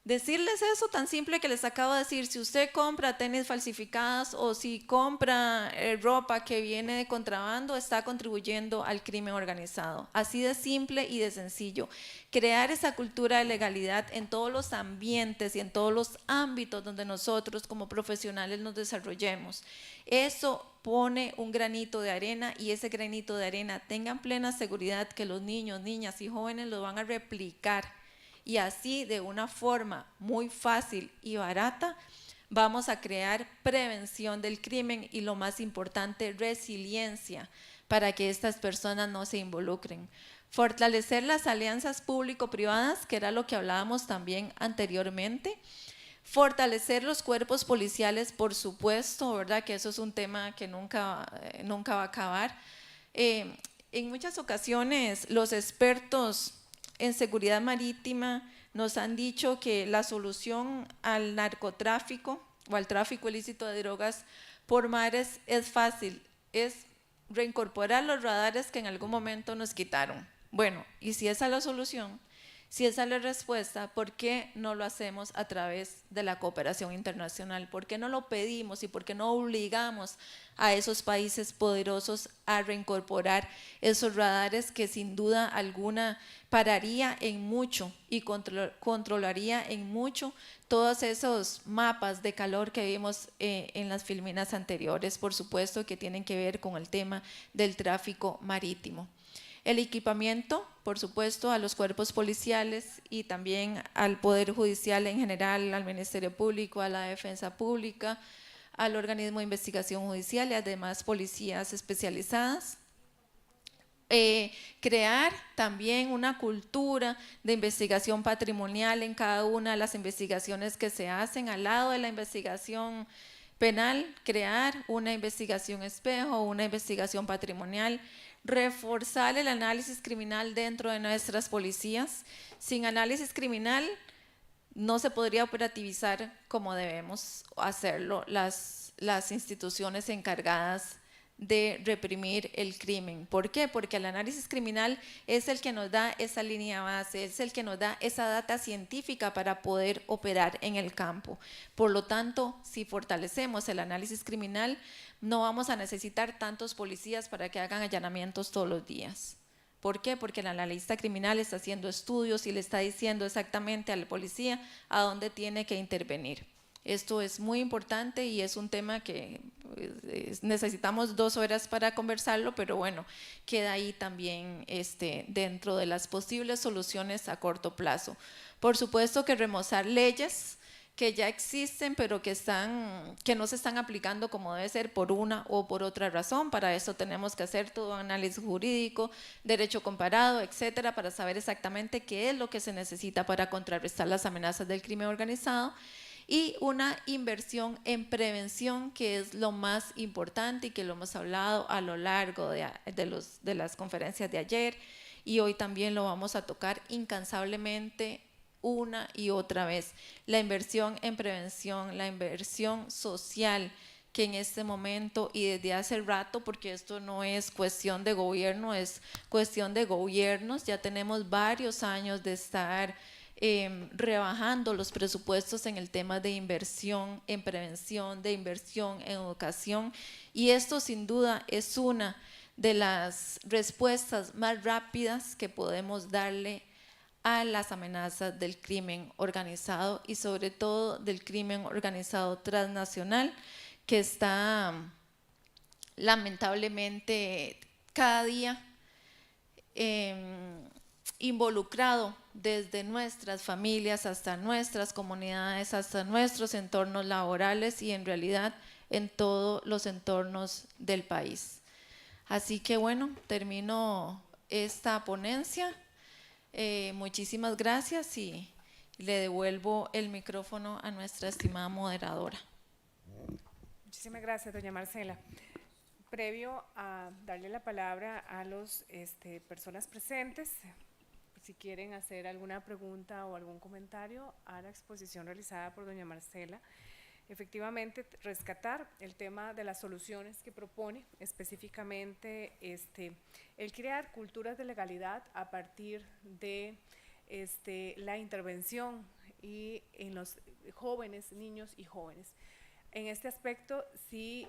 decirles eso tan simple que les acabo de decir: si usted compra tenis falsificadas o si compra ropa que viene de contrabando, está contribuyendo al crimen organizado. Así de simple y de sencillo. Crear esa cultura de legalidad en todos los ambientes y en todos los ámbitos donde nosotros como profesionales nos desarrollemos. Eso pone un granito de arena, y ese granito de arena, tengan plena seguridad que los niños, niñas y jóvenes lo van a replicar. Y así, de una forma muy fácil y barata, vamos a crear prevención del crimen y, lo más importante, resiliencia para que estas personas no se involucren. Fortalecer las alianzas público-privadas, que era lo que hablábamos también anteriormente. Fortalecer los cuerpos policiales, por supuesto, ¿verdad? Que eso es un tema que nunca va a acabar. En muchas ocasiones los expertos en seguridad marítima nos han dicho que la solución al narcotráfico o al tráfico ilícito de drogas por mares es fácil, es reincorporar los radares que en algún momento nos quitaron. Bueno, y si esa es la solución, si esa es la respuesta, ¿por qué no lo hacemos a través de la cooperación internacional? ¿Por qué no lo pedimos y por qué no obligamos a esos países poderosos a reincorporar esos radares que sin duda alguna pararía en mucho y controlaría en mucho todos esos mapas de calor que vimos en las filminas anteriores, por supuesto, que tienen que ver con el tema del tráfico marítimo? El equipamiento, por supuesto, a los cuerpos policiales y también al Poder Judicial en general, al Ministerio Público, a la Defensa Pública, al organismo de investigación judicial y además policías especializadas. Crear también una cultura de investigación patrimonial en cada una de las investigaciones que se hacen. Al lado de la investigación penal, crear una investigación espejo, una investigación patrimonial. Reforzar el análisis criminal dentro de nuestras policías. Sin análisis criminal no se podría operativizar como debemos hacerlo las instituciones encargadas de reprimir el crimen. ¿Por qué? Porque el análisis criminal es el que nos da esa línea base, es el que nos da esa data científica para poder operar en el campo. Por lo tanto, si fortalecemos el análisis criminal, no vamos a necesitar tantos policías para que hagan allanamientos todos los días. ¿Por qué? Porque el analista criminal está haciendo estudios y le está diciendo exactamente al policía a dónde tiene que intervenir. Esto es muy importante y es un tema que necesitamos 2 horas para conversarlo, pero bueno, queda ahí también dentro de las posibles soluciones a corto plazo. Por supuesto que remozar leyes que ya existen, pero que no se están aplicando como debe ser por una o por otra razón. Para eso tenemos que hacer todo análisis jurídico, derecho comparado, etcétera, para saber exactamente qué es lo que se necesita para contrarrestar las amenazas del crimen organizado. Y una inversión en prevención, que es lo más importante y que lo hemos hablado a lo largo de las conferencias de ayer, y hoy también lo vamos a tocar incansablemente una y otra vez. La inversión en prevención, la inversión social, que en este momento y desde hace rato, porque esto no es cuestión de gobierno, es cuestión de gobiernos, ya tenemos varios años de estar rebajando los presupuestos en el tema de inversión en prevención, de inversión en educación, y esto sin duda es una de las respuestas más rápidas que podemos darle a las amenazas del crimen organizado y sobre todo del crimen organizado transnacional que está lamentablemente cada día involucrado desde nuestras familias hasta nuestras comunidades, hasta nuestros entornos laborales y en realidad en todos los entornos del país. Así que bueno, termino esta ponencia. Muchísimas gracias y le devuelvo el micrófono a nuestra estimada moderadora. Muchísimas gracias, doña Marcela. Previo a darle la palabra a las personas presentes, si quieren hacer alguna pregunta o algún comentario a la exposición realizada por doña Marcela, efectivamente rescatar el tema de las soluciones que propone, específicamente el crear culturas de legalidad a partir de la intervención y en los jóvenes, niños y jóvenes. En este aspecto sí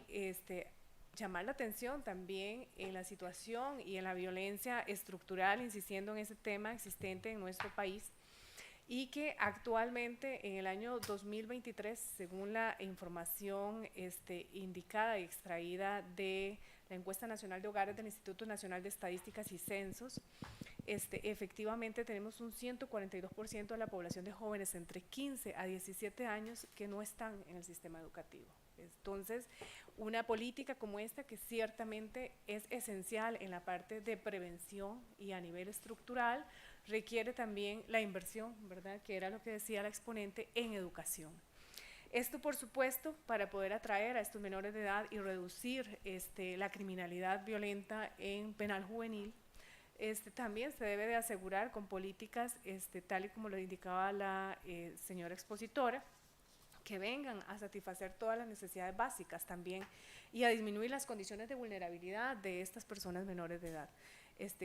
llamar la atención también en la situación y en la violencia estructural, insistiendo en ese tema existente en nuestro país, y que actualmente en el año 2023, según la información indicada y extraída de la Encuesta Nacional de Hogares del Instituto Nacional de Estadísticas y Censos, efectivamente tenemos un 142% de la población de jóvenes entre 15 a 17 años que no están en el sistema educativo. Entonces, una política como esta, que ciertamente es esencial en la parte de prevención y a nivel estructural, requiere también la inversión, ¿verdad?, que era lo que decía la exponente, en educación. Esto, por supuesto, para poder atraer a estos menores de edad y reducir la criminalidad violenta en penal juvenil, también se debe de asegurar con políticas, tal y como lo indicaba la señora expositora, que vengan a satisfacer todas las necesidades básicas también y a disminuir las condiciones de vulnerabilidad de estas personas menores de edad,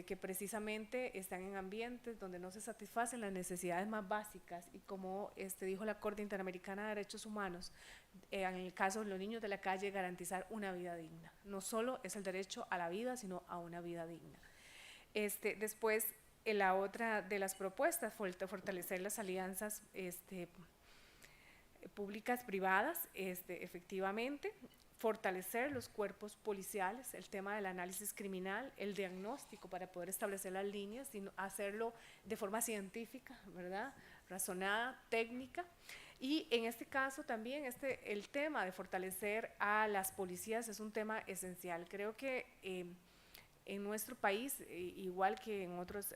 que precisamente están en ambientes donde no se satisfacen las necesidades más básicas y como dijo la Corte Interamericana de Derechos Humanos, en el caso de los niños de la calle, garantizar una vida digna. No solo es el derecho a la vida, sino a una vida digna. Después, la otra de las propuestas fue fortalecer las alianzas públicas privadas, efectivamente, fortalecer los cuerpos policiales, el tema del análisis criminal, el diagnóstico para poder establecer las líneas, sino hacerlo de forma científica, ¿verdad?, razonada, técnica. Y en este caso también el tema de fortalecer a las policías es un tema esencial. Creo que en nuestro país, igual que en otros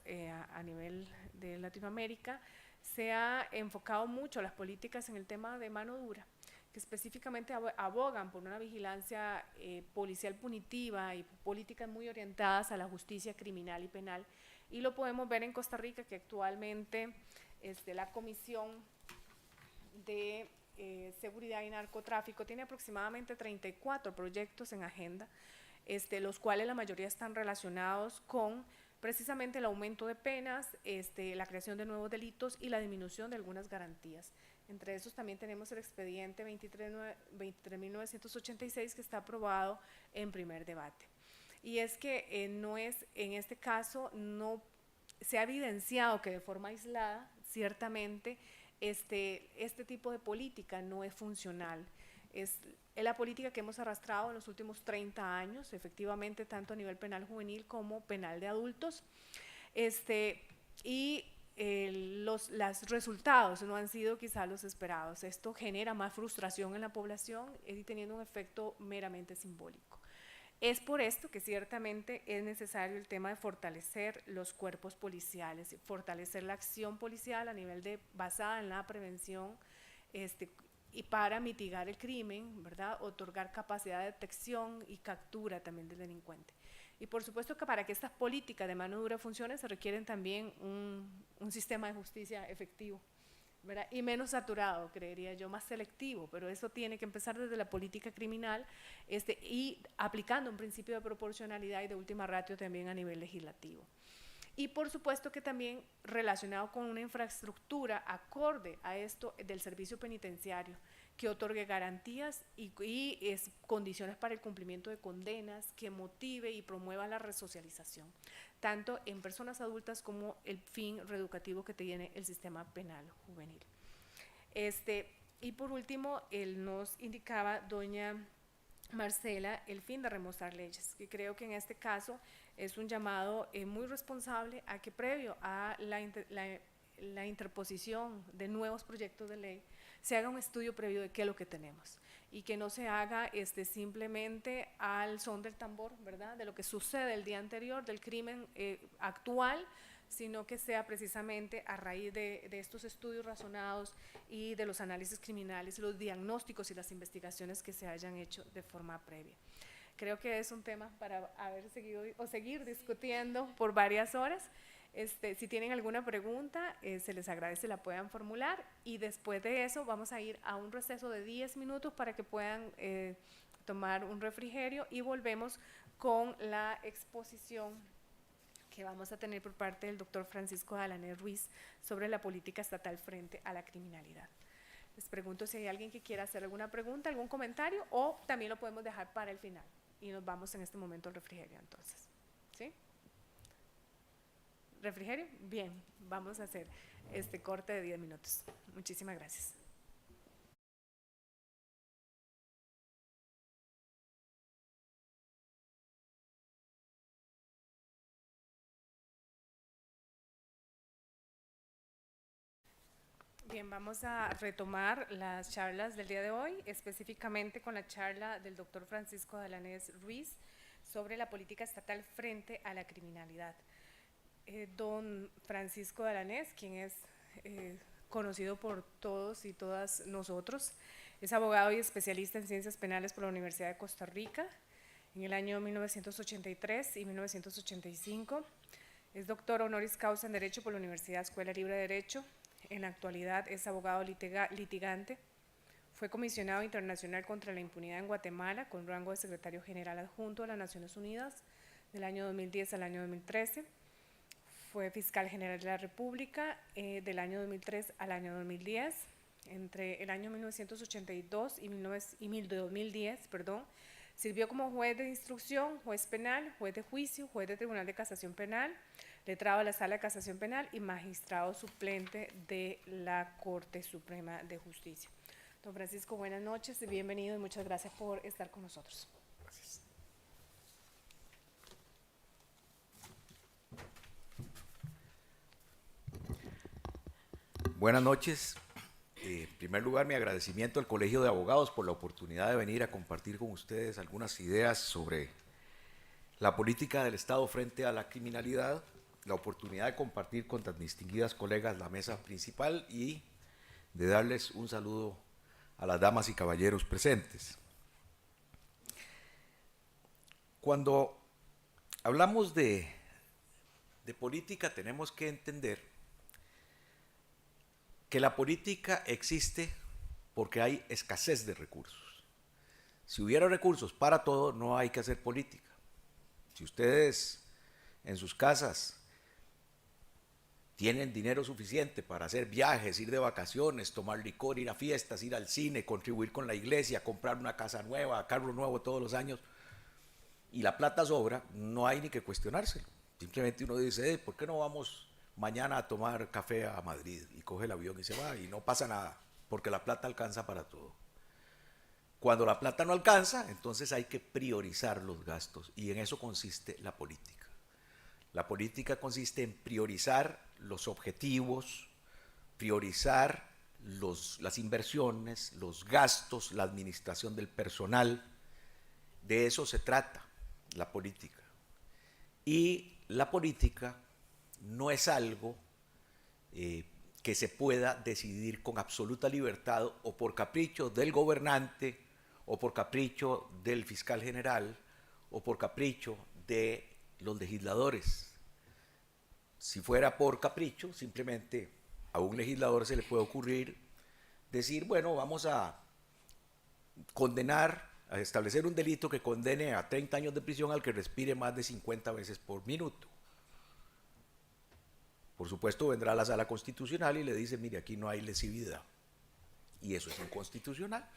a nivel de Latinoamérica, se ha enfocado mucho las políticas en el tema de mano dura, que específicamente abogan por una vigilancia policial punitiva y políticas muy orientadas a la justicia criminal y penal. Y lo podemos ver en Costa Rica, que actualmente la Comisión de Seguridad y Narcotráfico tiene aproximadamente 34 proyectos en agenda, los cuales la mayoría están relacionados con precisamente el aumento de penas, la creación de nuevos delitos y la disminución de algunas garantías. Entre esos también tenemos el expediente 23.986 que está aprobado en primer debate. Y es que en este caso no se ha evidenciado que de forma aislada, ciertamente, este tipo de política no es funcional. Es la política que hemos arrastrado en los últimos 30 años, efectivamente, tanto a nivel penal juvenil como penal de adultos. Los resultados no han sido quizá los esperados. Esto genera más frustración en la población y teniendo un efecto meramente simbólico. Es por esto que ciertamente es necesario el tema de fortalecer los cuerpos policiales, fortalecer la acción policial a nivel basada en la prevención y para mitigar el crimen, ¿verdad?, otorgar capacidad de detección y captura también del delincuente. Y por supuesto que para que estas políticas de mano dura funcionen se requieren también un sistema de justicia efectivo, ¿verdad?, y menos saturado, creería yo, más selectivo, pero eso tiene que empezar desde la política criminal y aplicando un principio de proporcionalidad y de última ratio también a nivel legislativo. Y por supuesto que también relacionado con una infraestructura acorde a esto del servicio penitenciario, que otorgue garantías y condiciones para el cumplimiento de condenas, que motive y promueva la resocialización, tanto en personas adultas como el fin reeducativo que tiene el sistema penal juvenil. Y por último, él nos indicaba, doña Marcela, el fin de remozar leyes, que creo que en este caso es un llamado muy responsable a que previo a la interposición de nuevos proyectos de ley se haga un estudio previo de qué es lo que tenemos y que no se haga simplemente al son del tambor, ¿verdad?, de lo que sucede el día anterior, del crimen actual, sino que sea precisamente a raíz de estos estudios razonados y de los análisis criminales, los diagnósticos y las investigaciones que se hayan hecho de forma previa. Creo que es un tema para haber seguido o seguir discutiendo por varias horas. Si tienen alguna pregunta, se les agradece la puedan formular, y después de eso vamos a ir a un receso de 10 minutos para que puedan tomar un refrigerio, y volvemos con la exposición que vamos a tener por parte del doctor Francisco Alanés Ruiz sobre la política estatal frente a la criminalidad. Les pregunto si hay alguien que quiera hacer alguna pregunta, algún comentario, o también lo podemos dejar para el final y nos vamos en este momento al refrigerio entonces. ¿Sí? ¿Refrigerio? Bien, vamos a hacer este corte de 10 minutos. Muchísimas gracias. Bien, vamos a retomar las charlas del día de hoy, específicamente con la charla del doctor Francisco Alanés Ruiz sobre la política estatal frente a la criminalidad. Don Francisco Alanés, quien es conocido por todos y todas nosotros, es abogado y especialista en ciencias penales por la Universidad de Costa Rica en el año 1983 y 1985. Es doctor honoris causa en Derecho por la Universidad Escuela Libre de Derecho. En la actualidad es abogado litigante. Fue comisionado internacional contra la impunidad en Guatemala con rango de secretario general adjunto de las Naciones Unidas del año 2010 al año 2013. Fue fiscal general de la República del año 2003 al año 2010. Entre el año 1982 y 2010, sirvió como juez de instrucción, juez penal, juez de juicio, juez de Tribunal de Casación Penal, letrado de la Sala de Casación Penal y magistrado suplente de la Corte Suprema de Justicia. Don Francisco, buenas noches y bienvenido, y muchas gracias por estar con nosotros. Gracias. Buenas noches. En primer lugar, mi agradecimiento al Colegio de Abogados por la oportunidad de venir a compartir con ustedes algunas ideas sobre la política del Estado frente a la criminalidad, la oportunidad de compartir con tan distinguidas colegas la mesa principal y de darles un saludo a las damas y caballeros presentes. Cuando hablamos de política, tenemos que entender que la política existe porque hay escasez de recursos. Si hubiera recursos para todo, no hay que hacer política. Si ustedes en sus casas tienen dinero suficiente para hacer viajes, ir de vacaciones, tomar licor, ir a fiestas, ir al cine, contribuir con la iglesia, comprar una casa nueva, carro nuevo todos los años, y la plata sobra, no hay ni que cuestionárselo. Simplemente uno dice, ¿por qué no vamos mañana a tomar café a Madrid? Y coge el avión y se va, y no pasa nada, porque la plata alcanza para todo. Cuando la plata no alcanza, entonces hay que priorizar los gastos, y en eso consiste la política. La política consiste en priorizar los objetivos, priorizar las inversiones, los gastos, la administración del personal. De eso se trata la política. Y la política no es algo que se pueda decidir con absoluta libertad o por capricho del gobernante o por capricho del fiscal general o por capricho de los legisladores. Si fuera por capricho, simplemente a un legislador se le puede ocurrir decir, bueno, vamos a condenar, a establecer un delito que condene a 30 años de prisión al que respire más de 50 veces por minuto. Por supuesto, vendrá a la Sala Constitucional y le dice, mire, aquí no hay lesividad. y eso es inconstitucional.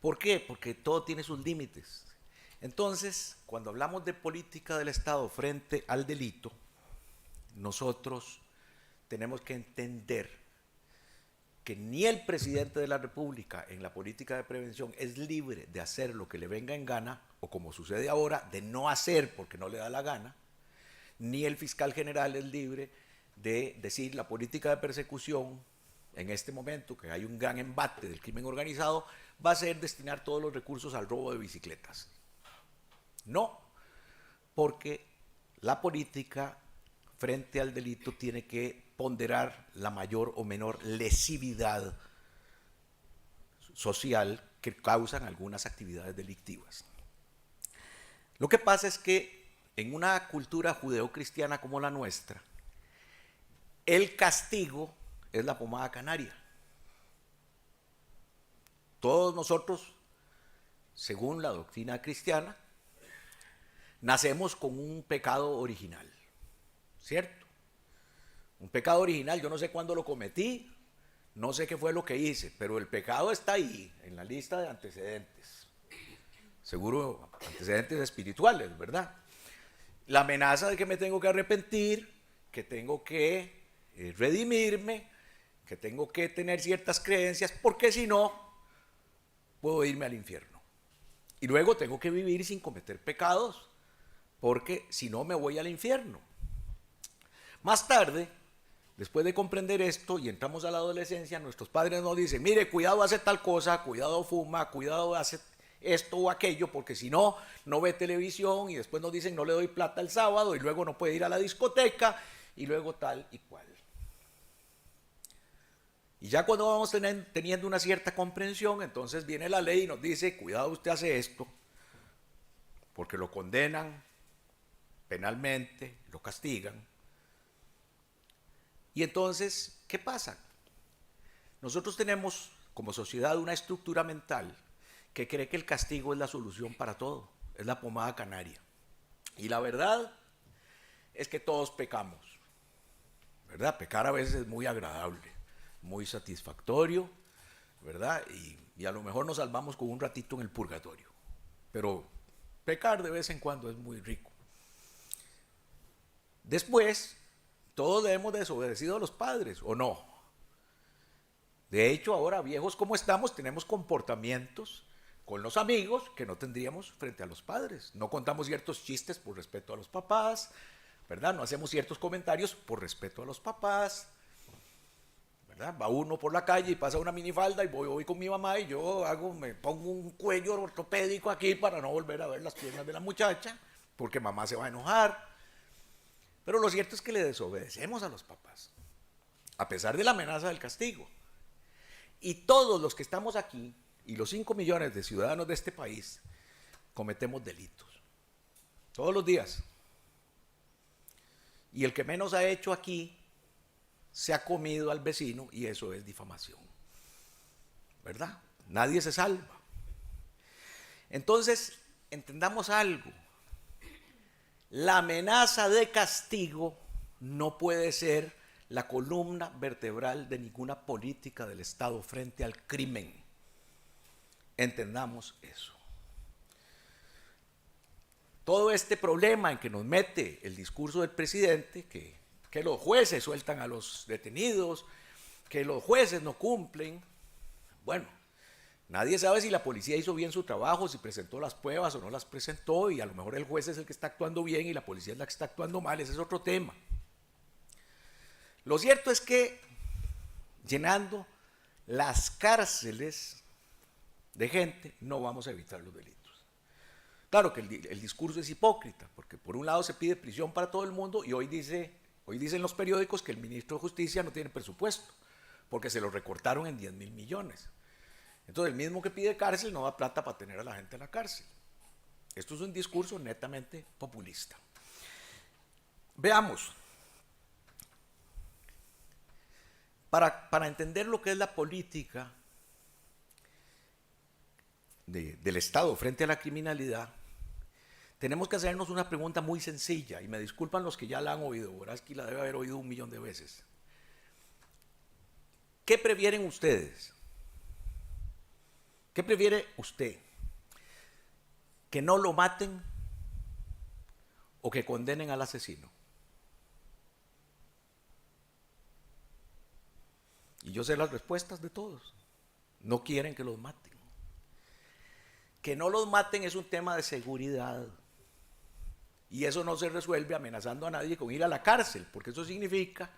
¿Por qué? Porque todo tiene sus límites. Entonces, cuando hablamos de política del Estado frente al delito, nosotros tenemos que entender que ni el presidente de la República en la política de prevención es libre de hacer lo que le venga en gana, o como sucede ahora, de no hacer porque no le da la gana, ni el fiscal general es libre de decir la política de persecución, en este momento que hay un gran embate del crimen organizado, va a ser destinar todos los recursos al robo de bicicletas. No, porque la política frente al delito tiene que ponderar la mayor o menor lesividad social que causan algunas actividades delictivas. Lo que pasa es que en una cultura judeocristiana como la nuestra, el castigo es la pomada canaria. Todos nosotros, según la doctrina cristiana, nacemos con un pecado original, ¿cierto? Un pecado original, yo no sé cuándo lo cometí, no sé qué fue lo que hice, pero el pecado está ahí, en la lista de antecedentes. Seguro antecedentes espirituales, ¿verdad? La amenaza de que me tengo que arrepentir, que tengo que redimirme, que tengo que tener ciertas creencias, porque si no, puedo irme al infierno. Y luego tengo que vivir sin cometer pecados, porque si no me voy al infierno. Más tarde, después de comprender esto y entramos a la adolescencia, nuestros padres nos dicen, mire, cuidado hace tal cosa, cuidado fuma, cuidado hace esto o aquello, porque si no, no ve televisión, y después nos dicen no le doy plata el sábado y luego no puede ir a la discoteca y luego tal y cual. Y ya cuando vamos teniendo una cierta comprensión, entonces viene la ley y nos dice, cuidado usted hace esto, porque lo condenan penalmente, lo castigan. Y entonces, ¿qué pasa? Nosotros tenemos como sociedad una estructura mental que cree que el castigo es la solución para todo, es la pomada canaria. Y la verdad es que todos pecamos, ¿verdad? Pecar a veces es muy agradable, muy satisfactorio, ¿verdad? Y a lo mejor nos salvamos con un ratito en el purgatorio, pero pecar de vez en cuando es muy rico. Después, todos hemos desobedecido a los padres, ¿o no? De hecho, ahora viejos como estamos, tenemos comportamientos con los amigos que no tendríamos frente a los padres. No contamos ciertos chistes por respeto a los papás, ¿verdad? No hacemos ciertos comentarios por respeto a los papás, ¿verdad? Va uno por la calle y pasa una minifalda y voy con mi mamá y me pongo un cuello ortopédico aquí para no volver a ver las piernas de la muchacha, porque mamá se va a enojar. Pero lo cierto es que le desobedecemos a los papás, a pesar de la amenaza del castigo. Y todos los que estamos aquí, y los 5 millones de ciudadanos de este país, cometemos delitos. Todos los días. Y el que menos ha hecho aquí, se ha comido al vecino, y eso es difamación. ¿Verdad? Nadie se salva. Entonces, entendamos algo. La amenaza de castigo no puede ser la columna vertebral de ninguna política del Estado frente al crimen. Entendamos eso. Todo este problema en que nos mete el discurso del presidente, que los jueces sueltan a los detenidos, que los jueces no cumplen, bueno, nadie sabe si la policía hizo bien su trabajo, si presentó las pruebas o no las presentó, y a lo mejor el juez es el que está actuando bien y la policía es la que está actuando mal, ese es otro tema. Lo cierto es que llenando las cárceles de gente no vamos a evitar los delitos. Claro que el discurso es hipócrita, porque por un lado se pide prisión para todo el mundo y hoy dicen los periódicos que el ministro de Justicia no tiene presupuesto, porque se lo recortaron en 10.000 millones. Entonces el mismo que pide cárcel no da plata para tener a la gente en la cárcel. Esto es un discurso netamente populista. Veamos. Para entender lo que es la política del Estado frente a la criminalidad, tenemos que hacernos una pregunta muy sencilla, y me disculpan los que ya la han oído, Boraski la debe haber oído 1 millón de veces. ¿Qué prefieren ustedes? ¿Qué prefiere usted? ¿Que no lo maten o que condenen al asesino? Y yo sé las respuestas de todos. No quieren que los maten. Que no los maten es un tema de seguridad. Y eso no se resuelve amenazando a nadie con ir a la cárcel, porque eso significa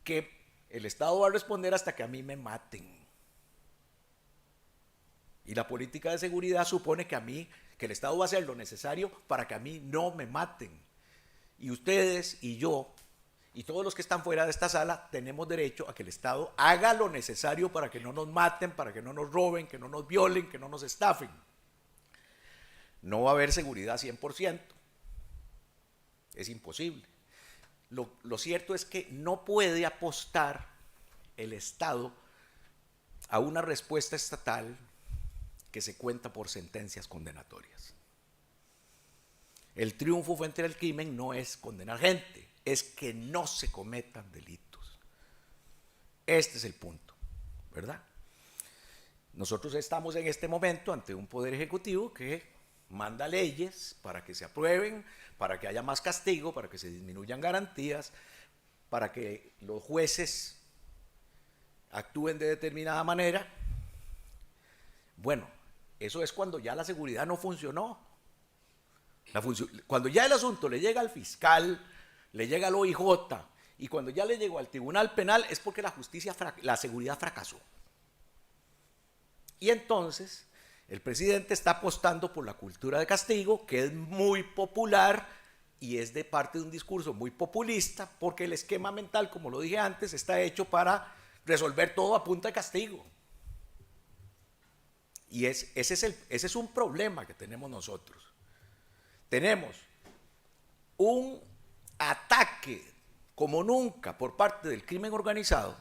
que el Estado va a responder hasta que a mí me maten. Y la política de seguridad supone que el Estado va a hacer lo necesario para que a mí no me maten. Y ustedes y yo y todos los que están fuera de esta sala tenemos derecho a que el Estado haga lo necesario para que no nos maten, para que no nos roben, que no nos violen, que no nos estafen. No va a haber seguridad 100%. Es imposible. Lo cierto es que no puede apostar el Estado a una respuesta estatal que se cuenta por sentencias condenatorias. El triunfo frente al crimen no es condenar gente, es que no se cometan delitos. Este es el punto, ¿verdad? Nosotros estamos en este momento ante un poder ejecutivo que manda leyes para que se aprueben, para que haya más castigo, para que se disminuyan garantías, para que los jueces actúen de determinada manera. Bueno, eso es cuando ya la seguridad no funcionó. Cuando ya el asunto le llega al fiscal, le llega al OIJ, y cuando ya le llegó al Tribunal Penal es porque la seguridad fracasó. Y entonces el presidente está apostando por la cultura de castigo, que es muy popular y es de parte de un discurso muy populista, porque el esquema mental, como lo dije antes, está hecho para resolver todo a punta de castigo. Y ese es un problema que tenemos nosotros. Tenemos un ataque como nunca por parte del crimen organizado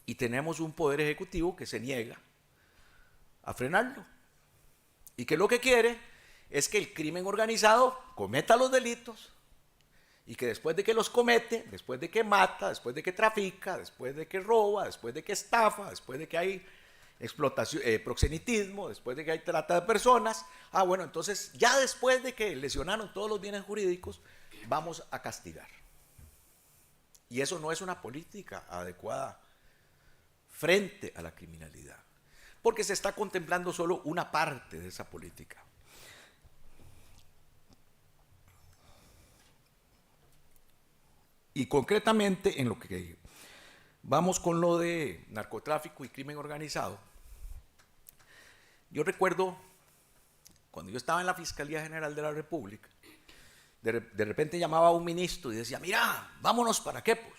y tenemos un poder ejecutivo que se niega a frenarlo y que lo que quiere es que el crimen organizado cometa los delitos y que después de que los comete, después de que mata, después de que trafica, después de que roba, después de que estafa, después de que hay explotación, proxenetismo, después de que hay trata de personas, bueno, entonces ya después de que lesionaron todos los bienes jurídicos, vamos a castigar. Y eso no es una política adecuada frente a la criminalidad, porque se está contemplando solo una parte de esa política. Y concretamente en lo que vamos con lo de narcotráfico y crimen organizado, yo recuerdo cuando yo estaba en la Fiscalía General de la República, de repente llamaba a un ministro y decía, mira, vámonos para Quepos.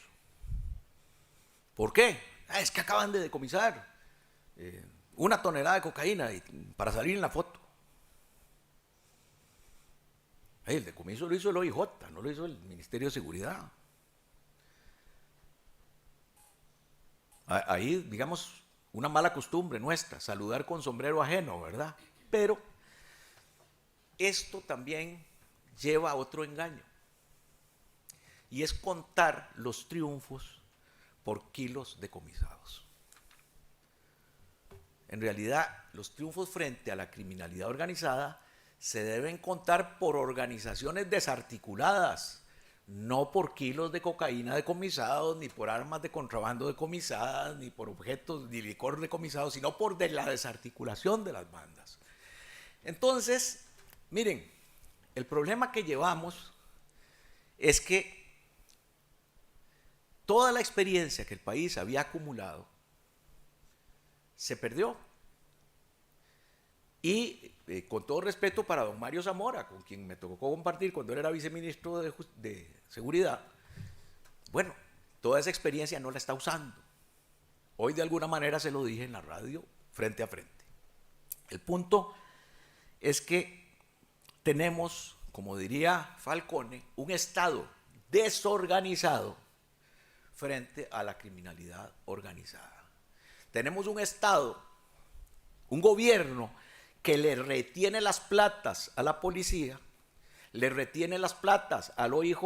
¿Por qué? Es que acaban de decomisar 1 tonelada de cocaína para salir en la foto. El decomiso lo hizo el OIJ, no lo hizo el Ministerio de Seguridad. Ahí, digamos, una mala costumbre nuestra, saludar con sombrero ajeno, ¿verdad? Pero esto también lleva a otro engaño, y es contar los triunfos por kilos decomisados. En realidad, los triunfos frente a la criminalidad organizada se deben contar por organizaciones desarticuladas, no por kilos de cocaína decomisados, ni por armas de contrabando decomisadas, ni por objetos, ni licor decomisado, sino por la desarticulación de las bandas. Entonces, miren, el problema que llevamos es que toda la experiencia que el país había acumulado se perdió. Y con todo respeto para don Mario Zamora, con quien me tocó compartir cuando él era viceministro de Seguridad, bueno, toda esa experiencia no la está usando. Hoy de alguna manera se lo dije en la radio, frente a frente. El punto es que tenemos, como diría Falcone, un Estado desorganizado frente a la criminalidad organizada. Tenemos un Estado, un gobierno que le retiene las platas a la policía, le retiene las platas al OIJ,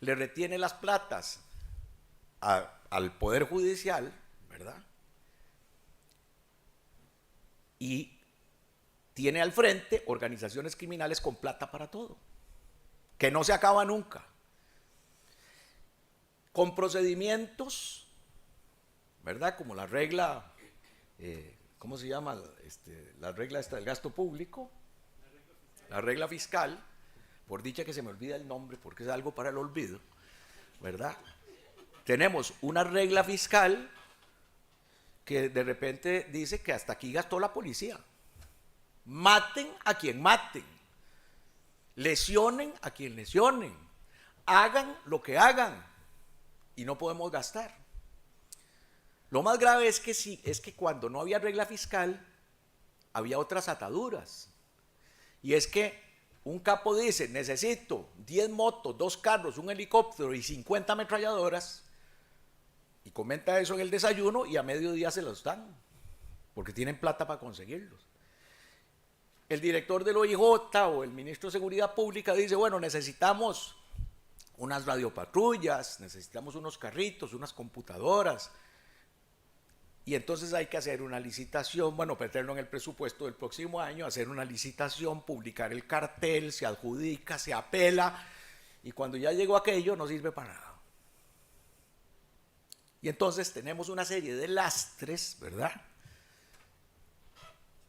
le retiene las platas al Poder Judicial, ¿verdad? y tiene al frente organizaciones criminales con plata para todo, que no se acaba nunca, con procedimientos, ¿verdad? Como la regla, ¿cómo se llama? La regla esta del gasto público, la regla fiscal, por dicha que se me olvida el nombre porque es algo para el olvido, ¿verdad? Tenemos una regla fiscal que de repente dice que hasta aquí gastó la policía. Maten a quien maten, lesionen a quien lesionen, hagan lo que hagan y no podemos gastar. Lo más grave es que cuando no había regla fiscal había otras ataduras, y es que un capo dice: necesito 10 motos, 2 carros, un helicóptero y 50 ametralladoras, y comenta eso en el desayuno y a mediodía se los dan porque tienen plata para conseguirlos. El director del OIJ o el ministro de Seguridad Pública dice: bueno, necesitamos unas radiopatrullas, necesitamos unos carritos, unas computadoras, y entonces hay que hacer una licitación, bueno, meterlo en el presupuesto del próximo año, hacer una licitación, publicar el cartel, se adjudica, se apela, y cuando ya llegó aquello no sirve para nada. Y entonces tenemos una serie de lastres, ¿verdad?,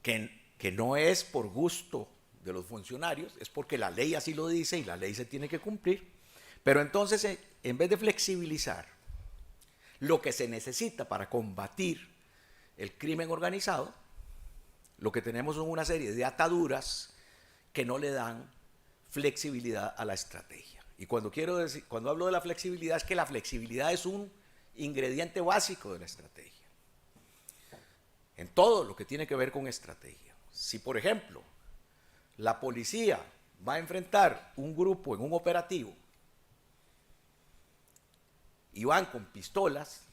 que no es por gusto de los funcionarios, es porque la ley así lo dice y la ley se tiene que cumplir. Pero entonces, en vez de flexibilizar lo que se necesita para combatir el crimen organizado, lo que tenemos son una serie de ataduras que no le dan flexibilidad a la estrategia. Y cuando hablo de la flexibilidad, es que la flexibilidad es un ingrediente básico de la estrategia, en todo lo que tiene que ver con estrategia. Si, por ejemplo, la policía va a enfrentar un grupo en un operativo y van con pistolas,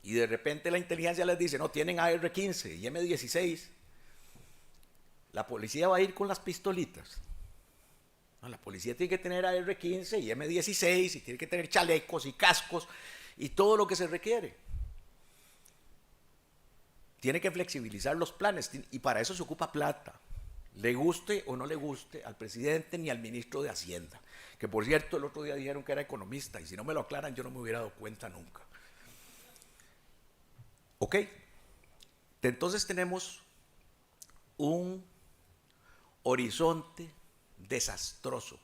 y de repente la inteligencia les dice: no, tienen AR-15 y M-16, la policía va a ir con las pistolitas. No, la policía tiene que tener AR-15 y M-16, y tiene que tener chalecos y cascos y todo lo que se requiere. Tiene que flexibilizar los planes, y para eso se ocupa plata, le guste o no le guste al presidente ni al ministro de Hacienda, que por cierto el otro día dijeron que era economista, y si no me lo aclaran yo no me hubiera dado cuenta nunca. Ok, entonces tenemos un horizonte desastroso,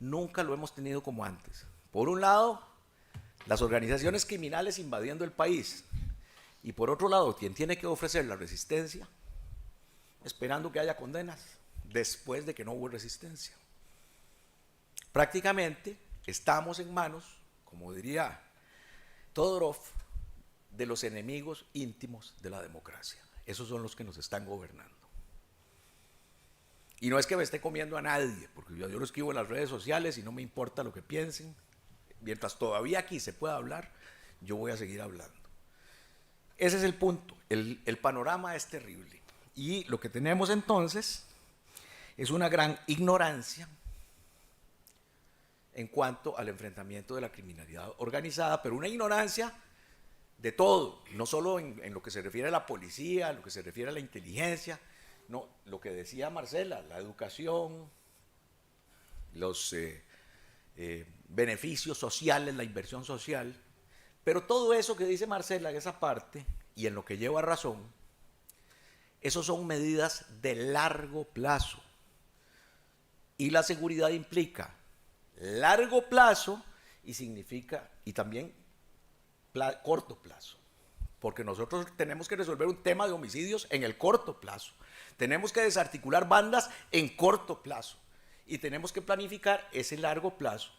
nunca lo hemos tenido como antes. Por un lado, las organizaciones criminales invadiendo el país, y por otro lado, quien tiene que ofrecer la resistencia, esperando que haya condenas después de que no hubo resistencia. Prácticamente estamos en manos, como diría Todorov, de los enemigos íntimos de la democracia. Esos son los que nos están gobernando. Y no es que me esté comiendo a nadie, porque yo lo escribo en las redes sociales y no me importa lo que piensen. Mientras todavía aquí se pueda hablar, yo voy a seguir hablando. Ese es el punto. El panorama es terrible. Y lo que tenemos entonces es una gran ignorancia en cuanto al enfrentamiento de la criminalidad organizada, pero una ignorancia de todo, no solo en lo que se refiere a la policía, en lo que se refiere a la inteligencia, no, lo que decía Marcela, la educación, los beneficios sociales, la inversión social, pero todo eso que dice Marcela en esa parte, y en lo que lleva razón, esos son medidas de largo plazo. Y la seguridad implica largo plazo y también corto plazo. Porque nosotros tenemos que resolver un tema de homicidios en el corto plazo. Tenemos que desarticular bandas en corto plazo. Y tenemos que planificar ese largo plazo.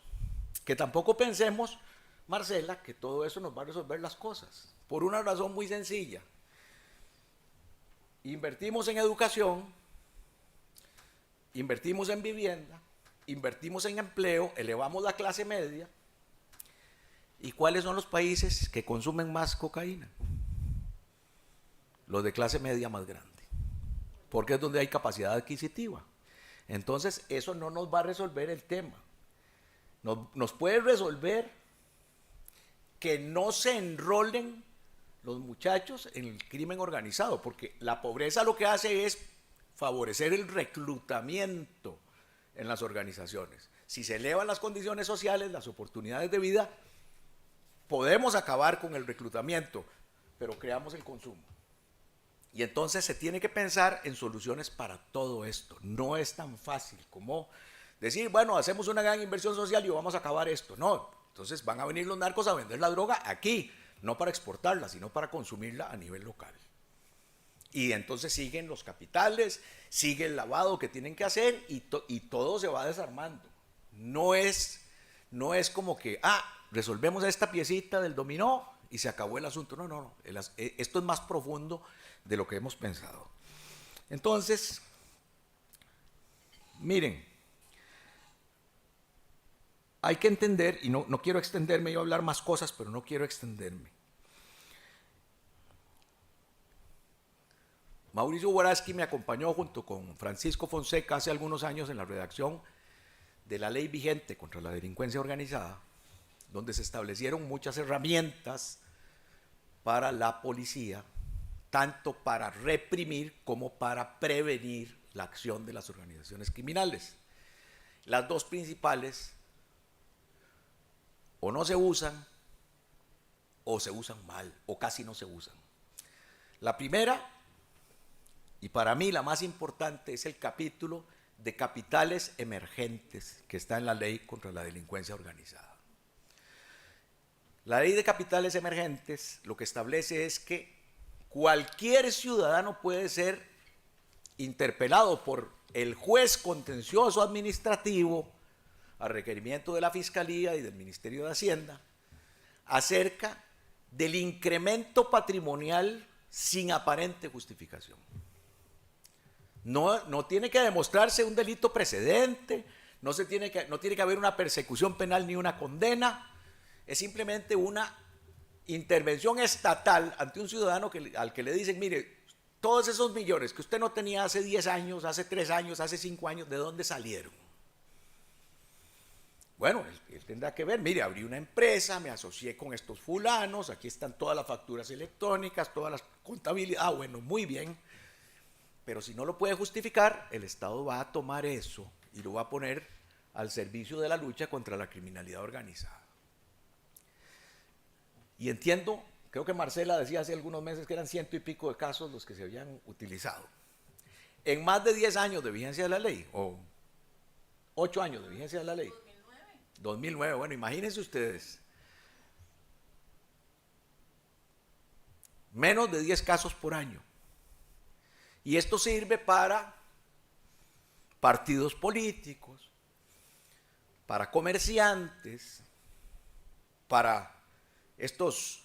Que tampoco pensemos, Marcela, que todo eso nos va a resolver las cosas. Por una razón muy sencilla. Invertimos en educación, invertimos en vivienda, invertimos en empleo, elevamos la clase media. ¿Y cuáles son los países que consumen más cocaína? Los de clase media más grande, porque es donde hay capacidad adquisitiva. Entonces, eso no nos va a resolver el tema. Nos puede resolver que no se enrolen los muchachos en el crimen organizado, porque la pobreza lo que hace es favorecer el reclutamiento en las organizaciones. Si se elevan las condiciones sociales, las oportunidades de vida, podemos acabar con el reclutamiento, pero creamos el consumo. Y entonces se tiene que pensar en soluciones para todo esto. No es tan fácil como decir, bueno, hacemos una gran inversión social y vamos a acabar esto. No, entonces van a venir los narcos a vender la droga aquí, no para exportarla, sino para consumirla a nivel local. Y entonces siguen los capitales, sigue el lavado que tienen que hacer y todo se va desarmando. No es como que, resolvemos esta piecita del dominó y se acabó el asunto. No. Esto es más profundo de lo que hemos pensado. Entonces, miren, hay que entender, y no quiero extenderme, yo a hablar más cosas, pero no quiero extenderme. Mauricio Waraski me acompañó junto con Francisco Fonseca hace algunos años en la redacción de la ley vigente contra la delincuencia organizada, donde se establecieron muchas herramientas para la policía, tanto para reprimir como para prevenir la acción de las organizaciones criminales. Las dos principales o no se usan o se usan mal o casi no se usan. La primera, y para mí la más importante, es el capítulo de capitales emergentes que está en la ley contra la delincuencia organizada. La ley de capitales emergentes lo que establece es que cualquier ciudadano puede ser interpelado por el juez contencioso administrativo a requerimiento de la Fiscalía y del Ministerio de Hacienda acerca del incremento patrimonial sin aparente justificación. No tiene que demostrarse un delito precedente, no tiene que haber una persecución penal ni una condena, es simplemente una intervención estatal ante un ciudadano al que le dicen, mire, todos esos millones que usted no tenía hace 10 años, hace 3 años, hace 5 años, ¿de dónde salieron? Bueno, él tendrá que ver, mire, abrí una empresa, me asocié con estos fulanos, aquí están todas las facturas electrónicas, todas las contabilidades, bueno, muy bien. Pero si no lo puede justificar, el Estado va a tomar eso y lo va a poner al servicio de la lucha contra la criminalidad organizada. Y entiendo, creo que Marcela decía hace algunos meses que eran 100 y pico de casos los que se habían utilizado. En más de 10 años de vigencia de la ley, o 8 años de vigencia de la ley. 2009, bueno, imagínense ustedes. Menos de 10 casos por año. Y esto sirve para partidos políticos, para comerciantes, para estos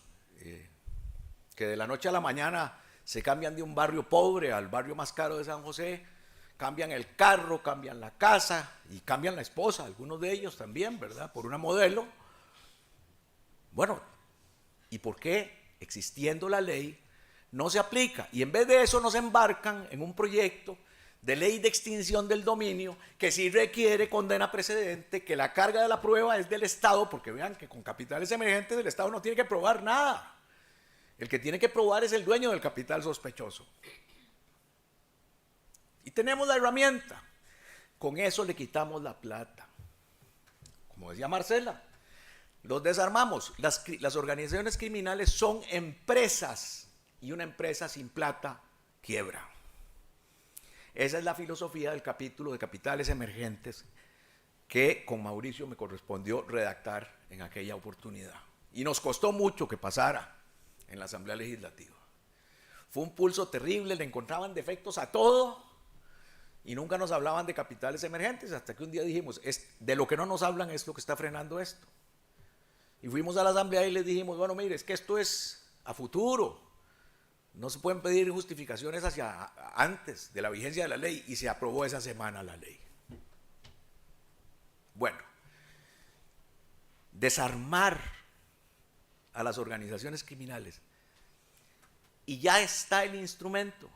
que de la noche a la mañana se cambian de un barrio pobre al barrio más caro de San José, cambian el carro, cambian la casa y cambian la esposa, algunos de ellos también, ¿verdad? Por una modelo. Bueno, ¿y por qué existiendo la ley no se aplica? Y en vez de eso nos embarcan en un proyecto de ley de extinción del dominio que sí requiere condena precedente, que la carga de la prueba es del Estado, porque vean que con capitales emergentes el Estado no tiene que probar nada. El que tiene que probar es el dueño del capital sospechoso. Y tenemos la herramienta. Con eso le quitamos la plata. Como decía Marcela, los desarmamos. Las organizaciones criminales son empresas y una empresa sin plata quiebra. Esa es la filosofía del capítulo de capitales emergentes que con Mauricio me correspondió redactar en aquella oportunidad. Y nos costó mucho que pasara en la Asamblea Legislativa. Fue un pulso terrible, le encontraban defectos a todo y nunca nos hablaban de capitales emergentes, hasta que un día dijimos, de lo que no nos hablan es lo que está frenando esto. Y fuimos a la Asamblea y les dijimos, bueno, mire, es que esto es a futuro. No se pueden pedir justificaciones hacia antes de la vigencia de la ley, y se aprobó esa semana la ley. Bueno, desarmar a las organizaciones criminales y ya está el instrumento.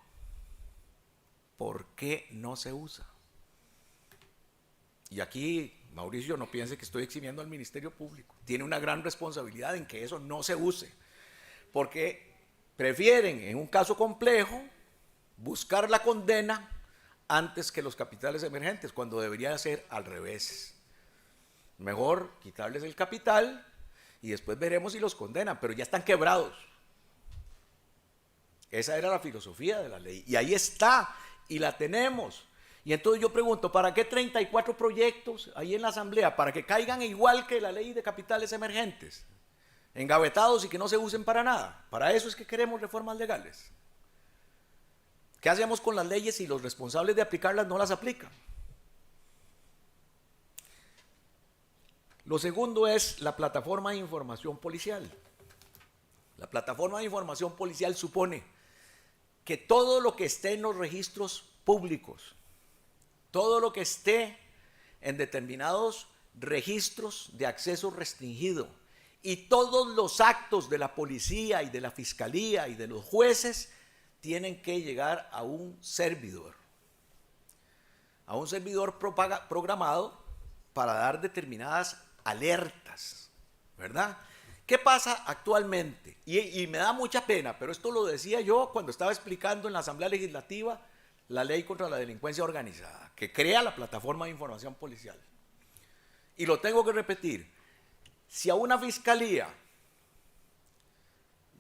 ¿Por qué no se usa? Y aquí, Mauricio, no piense que estoy eximiendo al Ministerio Público. Tiene una gran responsabilidad en que eso no se use, porque prefieren en un caso complejo buscar la condena antes que los capitales emergentes, cuando debería ser al revés. Mejor quitarles el capital y después veremos si los condenan, pero ya están quebrados. Esa era la filosofía de la ley y ahí está y la tenemos. Y entonces yo pregunto, ¿para qué 34 proyectos ahí en la Asamblea? ¿Para que caigan igual que la ley de capitales emergentes? Engavetados y que no se usen para nada. Para eso es que queremos reformas legales. ¿Qué hacemos con las leyes si los responsables de aplicarlas no las aplican? Lo segundo es la plataforma de información policial. La plataforma de información policial supone que todo lo que esté en los registros públicos, todo lo que esté en determinados registros de acceso restringido y todos los actos de la policía y de la fiscalía y de los jueces tienen que llegar a un servidor programado para dar determinadas alertas, ¿verdad? ¿Qué pasa actualmente? Y me da mucha pena, pero esto lo decía yo cuando estaba explicando en la Asamblea Legislativa la ley contra la delincuencia organizada, que crea la plataforma de información policial. Y lo tengo que repetir, si a una fiscalía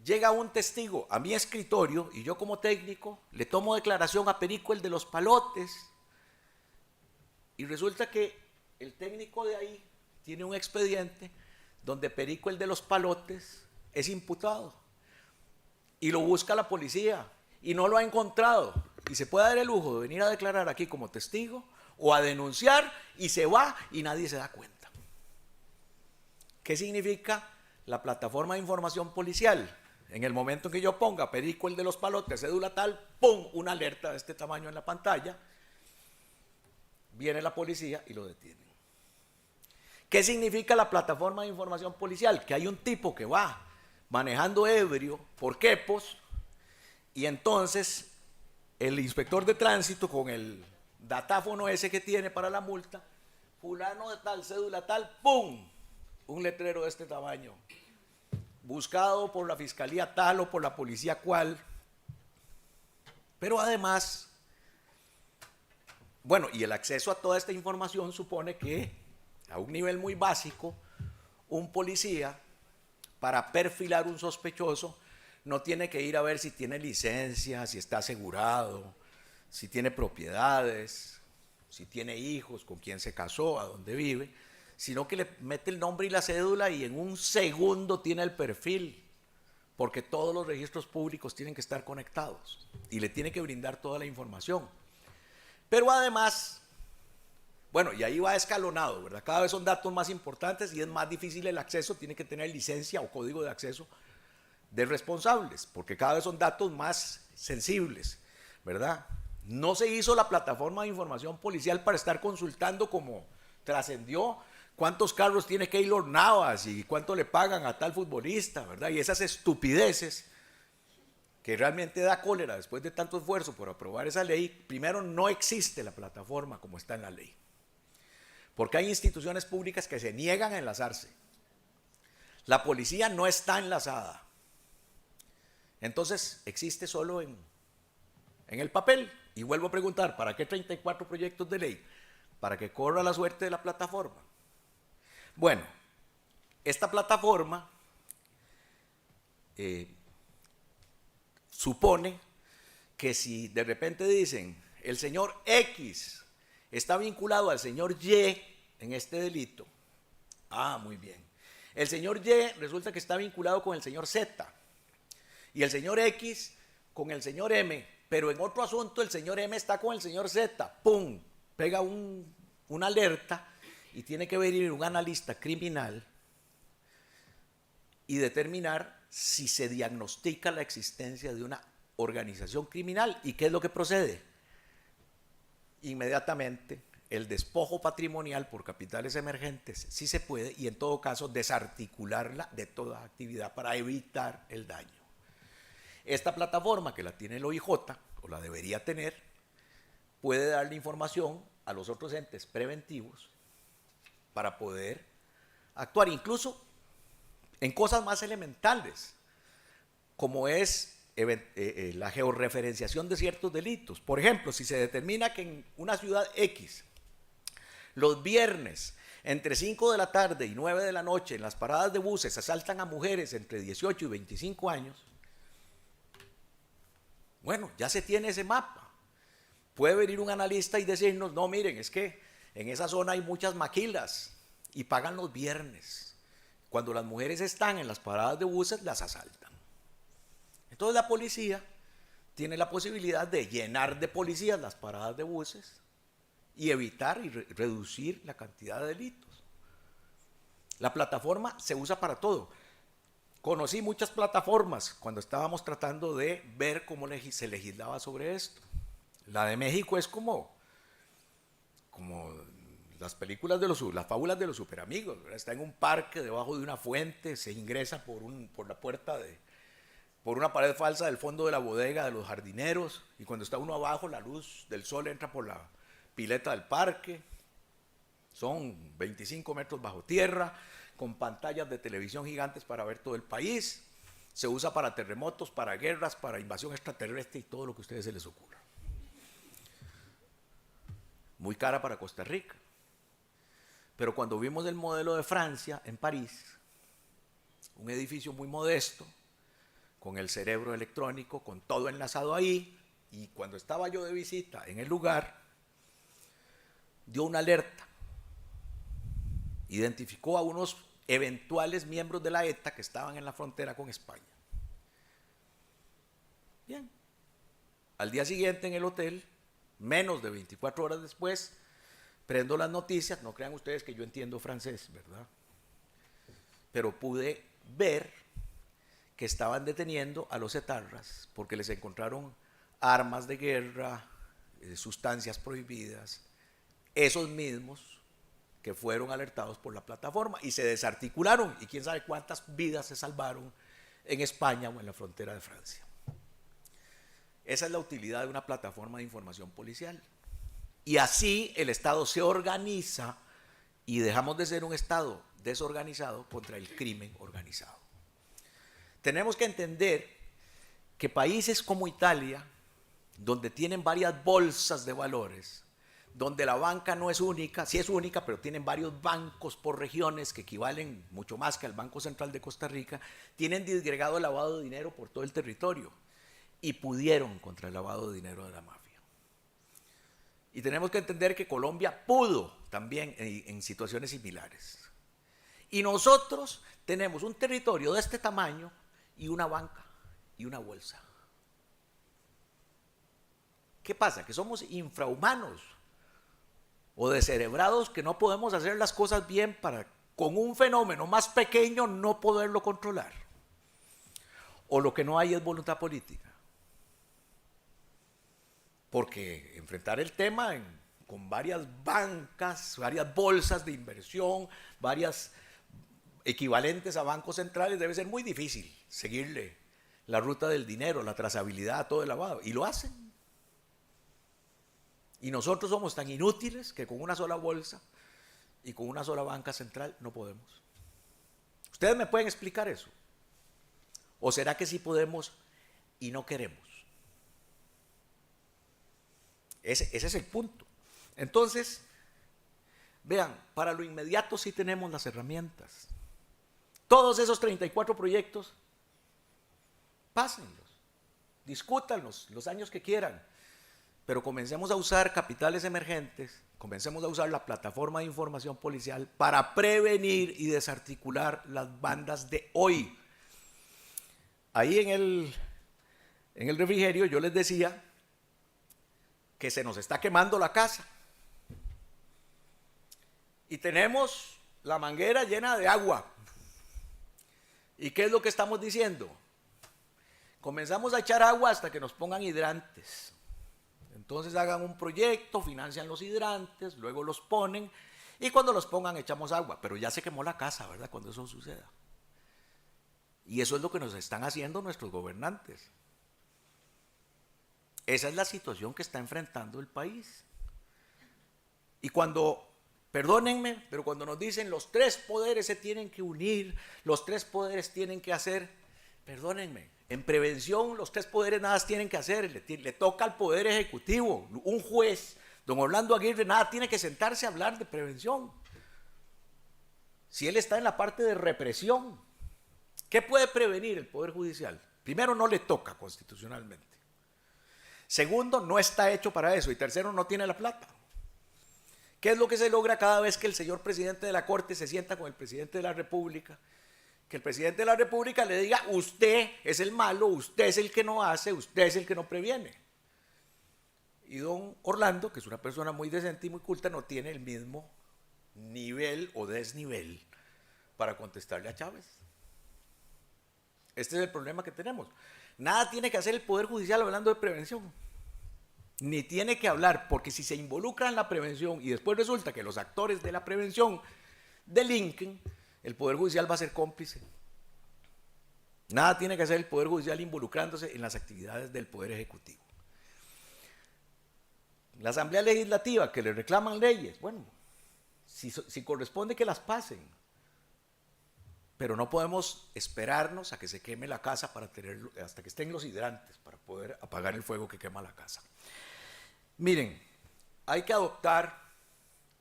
llega un testigo a mi escritorio y yo como técnico le tomo declaración a Perico el de los palotes y resulta que el técnico de ahí tiene un expediente donde Perico el de los palotes es imputado y lo busca la policía y no lo ha encontrado y se puede dar el lujo de venir a declarar aquí como testigo o a denunciar y se va y nadie se da cuenta. ¿Qué significa la plataforma de información policial? En el momento en que yo ponga Perico el de los palotes, cédula tal, ¡pum!, una alerta de este tamaño en la pantalla, viene la policía y lo detiene. ¿Qué significa la plataforma de información policial? Que hay un tipo que va manejando ebrio por quepos y entonces el inspector de tránsito con el datáfono ese que tiene para la multa, fulano de tal, cédula tal, ¡pum!, un letrero de este tamaño, buscado por la fiscalía tal o por la policía cual. Pero además, bueno, y el acceso a toda esta información supone que a un nivel muy básico, un policía, para perfilar un sospechoso, no tiene que ir a ver si tiene licencia, si está asegurado, si tiene propiedades, si tiene hijos, con quién se casó, a dónde vive, sino que le mete el nombre y la cédula y en un segundo tiene el perfil, porque todos los registros públicos tienen que estar conectados y le tiene que brindar toda la información. Pero además, bueno, y ahí va escalonado, ¿verdad? Cada vez son datos más importantes y es más difícil el acceso, tiene que tener licencia o código de acceso de responsables, porque cada vez son datos más sensibles, ¿verdad? No se hizo la plataforma de información policial para estar consultando como trascendió cuántos carros tiene Keylor Navas y cuánto le pagan a tal futbolista, ¿verdad? Y esas estupideces que realmente da cólera después de tanto esfuerzo por aprobar esa ley. Primero, no existe la plataforma como está en la ley, porque hay instituciones públicas que se niegan a enlazarse. La policía no está enlazada. Entonces, existe solo en el papel. Y vuelvo a preguntar, ¿para qué 34 proyectos de ley? Para que corra la suerte de la plataforma. Bueno, esta plataforma supone que si de repente dicen el señor X está vinculado al señor Y en este delito, muy bien. El señor Y resulta que está vinculado con el señor Z y el señor X con el señor M, pero en otro asunto el señor M está con el señor Z, ¡pum!, pega una alerta y tiene que venir un analista criminal y determinar si se diagnostica la existencia de una organización criminal. ¿Y qué es lo que procede? Inmediatamente el despojo patrimonial por capitales emergentes, si se puede, y en todo caso desarticularla de toda actividad para evitar el daño. Esta plataforma, que la tiene el OIJ, o la debería tener, puede darle información a los otros entes preventivos para poder actuar, incluso en cosas más elementales, como es la georreferenciación de ciertos delitos. Por ejemplo, si se determina que en una ciudad X, los viernes, entre 5 de la tarde y 9 de la noche, en las paradas de buses asaltan a mujeres entre 18 y 25 años, bueno, ya se tiene ese mapa. Puede venir un analista y decirnos, no, miren, es que en esa zona hay muchas maquilas y pagan los viernes. Cuando las mujeres están en las paradas de buses, las asaltan. Entonces la policía tiene la posibilidad de llenar de policías las paradas de buses y evitar y reducir la cantidad de delitos. La plataforma se usa para todo. Conocí muchas plataformas cuando estábamos tratando de ver cómo se legislaba sobre esto. La de México es como las películas de las fábulas de los superamigos, ¿verdad? Está en un parque debajo de una fuente, se ingresa por la puerta por una pared falsa del fondo de la bodega de los jardineros, y cuando está uno abajo, la luz del sol entra por la pileta del parque. Son 25 metros bajo tierra, con pantallas de televisión gigantes para ver todo el país. Se usa para terremotos, para guerras, para invasión extraterrestre y todo lo que a ustedes se les ocurra. Muy cara para Costa Rica. Pero cuando vimos el modelo de Francia en París, un edificio muy modesto, con el cerebro electrónico, con todo enlazado ahí, y cuando estaba yo de visita en el lugar, dio una alerta, identificó a unos eventuales miembros de la ETA que estaban en la frontera con España. Bien, al día siguiente en el hotel, menos de 24 horas después, prendo las noticias, no crean ustedes que yo entiendo francés, ¿verdad? Pero pude ver que estaban deteniendo a los etarras porque les encontraron armas de guerra, sustancias prohibidas, esos mismos que fueron alertados por la plataforma y se desarticularon, y quién sabe cuántas vidas se salvaron en España o en la frontera de Francia. Esa es la utilidad de una plataforma de información policial. Y así el Estado se organiza y dejamos de ser un Estado desorganizado contra el crimen organizado. Tenemos que entender que países como Italia, donde tienen varias bolsas de valores, donde la banca no es única, sí es única, pero tienen varios bancos por regiones que equivalen mucho más que al Banco Central de Costa Rica, tienen disgregado el lavado de dinero por todo el territorio y pudieron contra el lavado de dinero de la mafia. Y tenemos que entender que Colombia pudo también en situaciones similares. Y nosotros tenemos un territorio de este tamaño y una banca y una bolsa. ¿Qué pasa? Que somos infrahumanos o descerebrados, que no podemos hacer las cosas bien para con un fenómeno más pequeño no poderlo controlar. O lo que no hay es voluntad política. Porque enfrentar el tema con varias bancas, varias bolsas de inversión, varias equivalentes a bancos centrales, debe ser muy difícil seguirle la ruta del dinero, la trazabilidad, todo el lavado. Y lo hacen. Y nosotros somos tan inútiles que con una sola bolsa y con una sola banca central no podemos. ¿Ustedes me pueden explicar eso? ¿O será que sí podemos y no queremos? Ese es el punto. Entonces, vean, para lo inmediato sí tenemos las herramientas. Todos esos 34 proyectos, pásenlos, discútanlos los años que quieran, pero comencemos a usar capitales emergentes, comencemos a usar la plataforma de información policial para prevenir y desarticular las bandas de hoy. Ahí en el refrigerio yo les decía que se nos está quemando la casa y tenemos la manguera llena de agua. ¿Y qué es lo que estamos diciendo? Comenzamos a echar agua hasta que nos pongan hidrantes. Entonces hagan un proyecto, financian los hidrantes, luego los ponen y cuando los pongan echamos agua. Pero ya se quemó la casa, ¿verdad? Cuando eso suceda. Y eso es lo que nos están haciendo nuestros gobernantes. Esa es la situación que está enfrentando el país. Y cuando, perdónenme, pero cuando nos dicen los tres poderes se tienen que unir, los tres poderes tienen que hacer, perdónenme, En prevención, los tres poderes nada tienen que hacer, le toca al Poder Ejecutivo. Un juez, don Orlando Aguirre, nada tiene que sentarse a hablar de prevención. Si él está en la parte de represión, ¿qué puede prevenir el Poder Judicial? Primero, no le toca constitucionalmente. Segundo, no está hecho para eso. Y tercero, no tiene la plata. ¿Qué es lo que se logra cada vez que el señor presidente de la Corte se sienta con el presidente de la República? Que el presidente de la República le diga, usted es el malo, usted es el que no hace, usted es el que no previene. Y don Orlando, que es una persona muy decente y muy culta, no tiene el mismo nivel o desnivel para contestarle a Chávez. Este es el problema que tenemos. Nada tiene que hacer el Poder Judicial hablando de prevención. Ni tiene que hablar, porque si se involucra en la prevención y después resulta que los actores de la prevención delinquen, el Poder Judicial va a ser cómplice. Nada tiene que hacer el Poder Judicial involucrándose en las actividades del Poder Ejecutivo. La Asamblea Legislativa, que le reclaman leyes, bueno, si corresponde que las pasen, pero no podemos esperarnos a que se queme la casa para tenerlo, hasta que estén los hidrantes para poder apagar el fuego que quema la casa. Miren, hay que adoptar,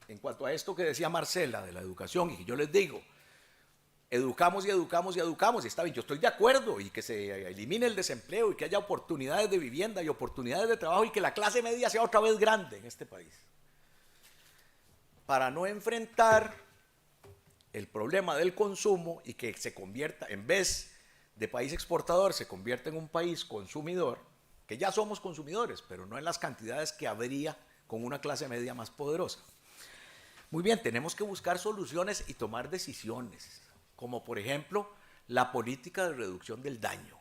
en cuanto a esto que decía Marcela de la educación, y que yo les digo, educamos y educamos y educamos, y está bien, yo estoy de acuerdo, y que se elimine el desempleo, y que haya oportunidades de vivienda y oportunidades de trabajo, y que la clase media sea otra vez grande en este país. Para no enfrentar el problema del consumo y que se convierta, en vez de país exportador, se convierta en un país consumidor, que ya somos consumidores, pero no en las cantidades que habría con una clase media más poderosa. Muy bien, tenemos que buscar soluciones y tomar decisiones, como por ejemplo la política de reducción del daño.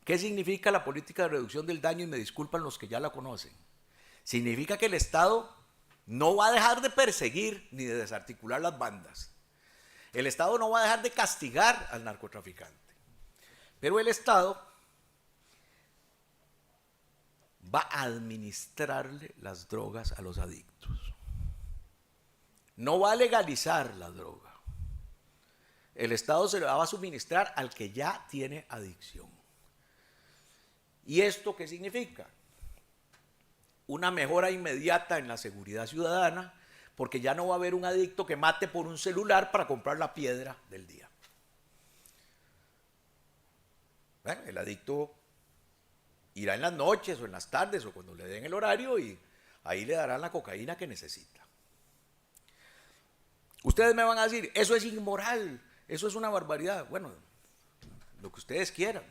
¿Qué significa la política de reducción del daño? Y me disculpan los que ya la conocen. Significa que el Estado no va a dejar de perseguir ni de desarticular las bandas. El Estado no va a dejar de castigar al narcotraficante. Pero el Estado va a administrarle las drogas a los adictos. No va a legalizar la droga. El Estado se la va a suministrar al que ya tiene adicción. ¿Y esto qué significa? Una mejora inmediata en la seguridad ciudadana, porque ya no va a haber un adicto que mate por un celular para comprar la piedra del día. Bueno, el adicto irá en las noches o en las tardes o cuando le den el horario y ahí le darán la cocaína que necesita. Ustedes me van a decir, eso es inmoral, eso es una barbaridad. Bueno, lo que ustedes quieran.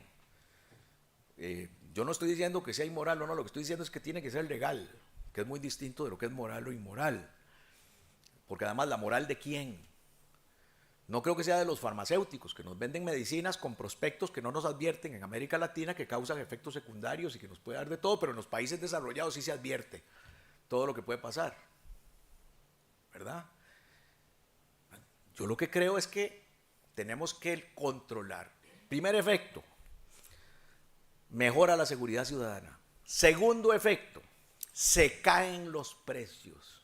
Yo no estoy diciendo que sea inmoral o no, lo que estoy diciendo es que tiene que ser legal, que es muy distinto de lo que es moral o inmoral. Porque además, ¿la moral de quién? No creo que sea de los farmacéuticos, que nos venden medicinas con prospectos que no nos advierten en América Latina, que causan efectos secundarios y que nos puede dar de todo, pero en los países desarrollados sí se advierte todo lo que puede pasar. ¿Verdad? Yo lo que creo es que tenemos que controlar. Primer efecto, mejora la seguridad ciudadana. Segundo efecto, se caen los precios.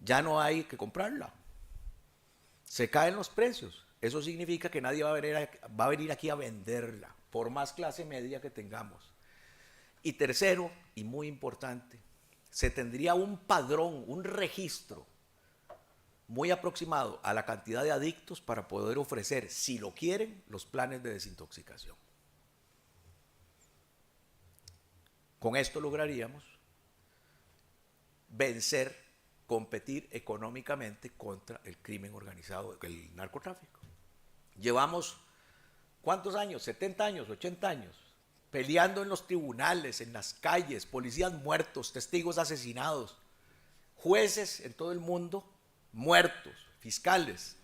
Ya no hay que comprarla. Se caen los precios. Eso significa que nadie va a venir aquí a venderla, por más clase media que tengamos. Y tercero, y muy importante, se tendría un padrón, un registro muy aproximado a la cantidad de adictos para poder ofrecer, si lo quieren, los planes de desintoxicación. Con esto lograríamos vencer, competir económicamente contra el crimen organizado, el narcotráfico. Llevamos, ¿cuántos años? 70 años, 80 años, peleando en los tribunales, en las calles, policías muertos, testigos asesinados, jueces en todo el mundo muertos, fiscales.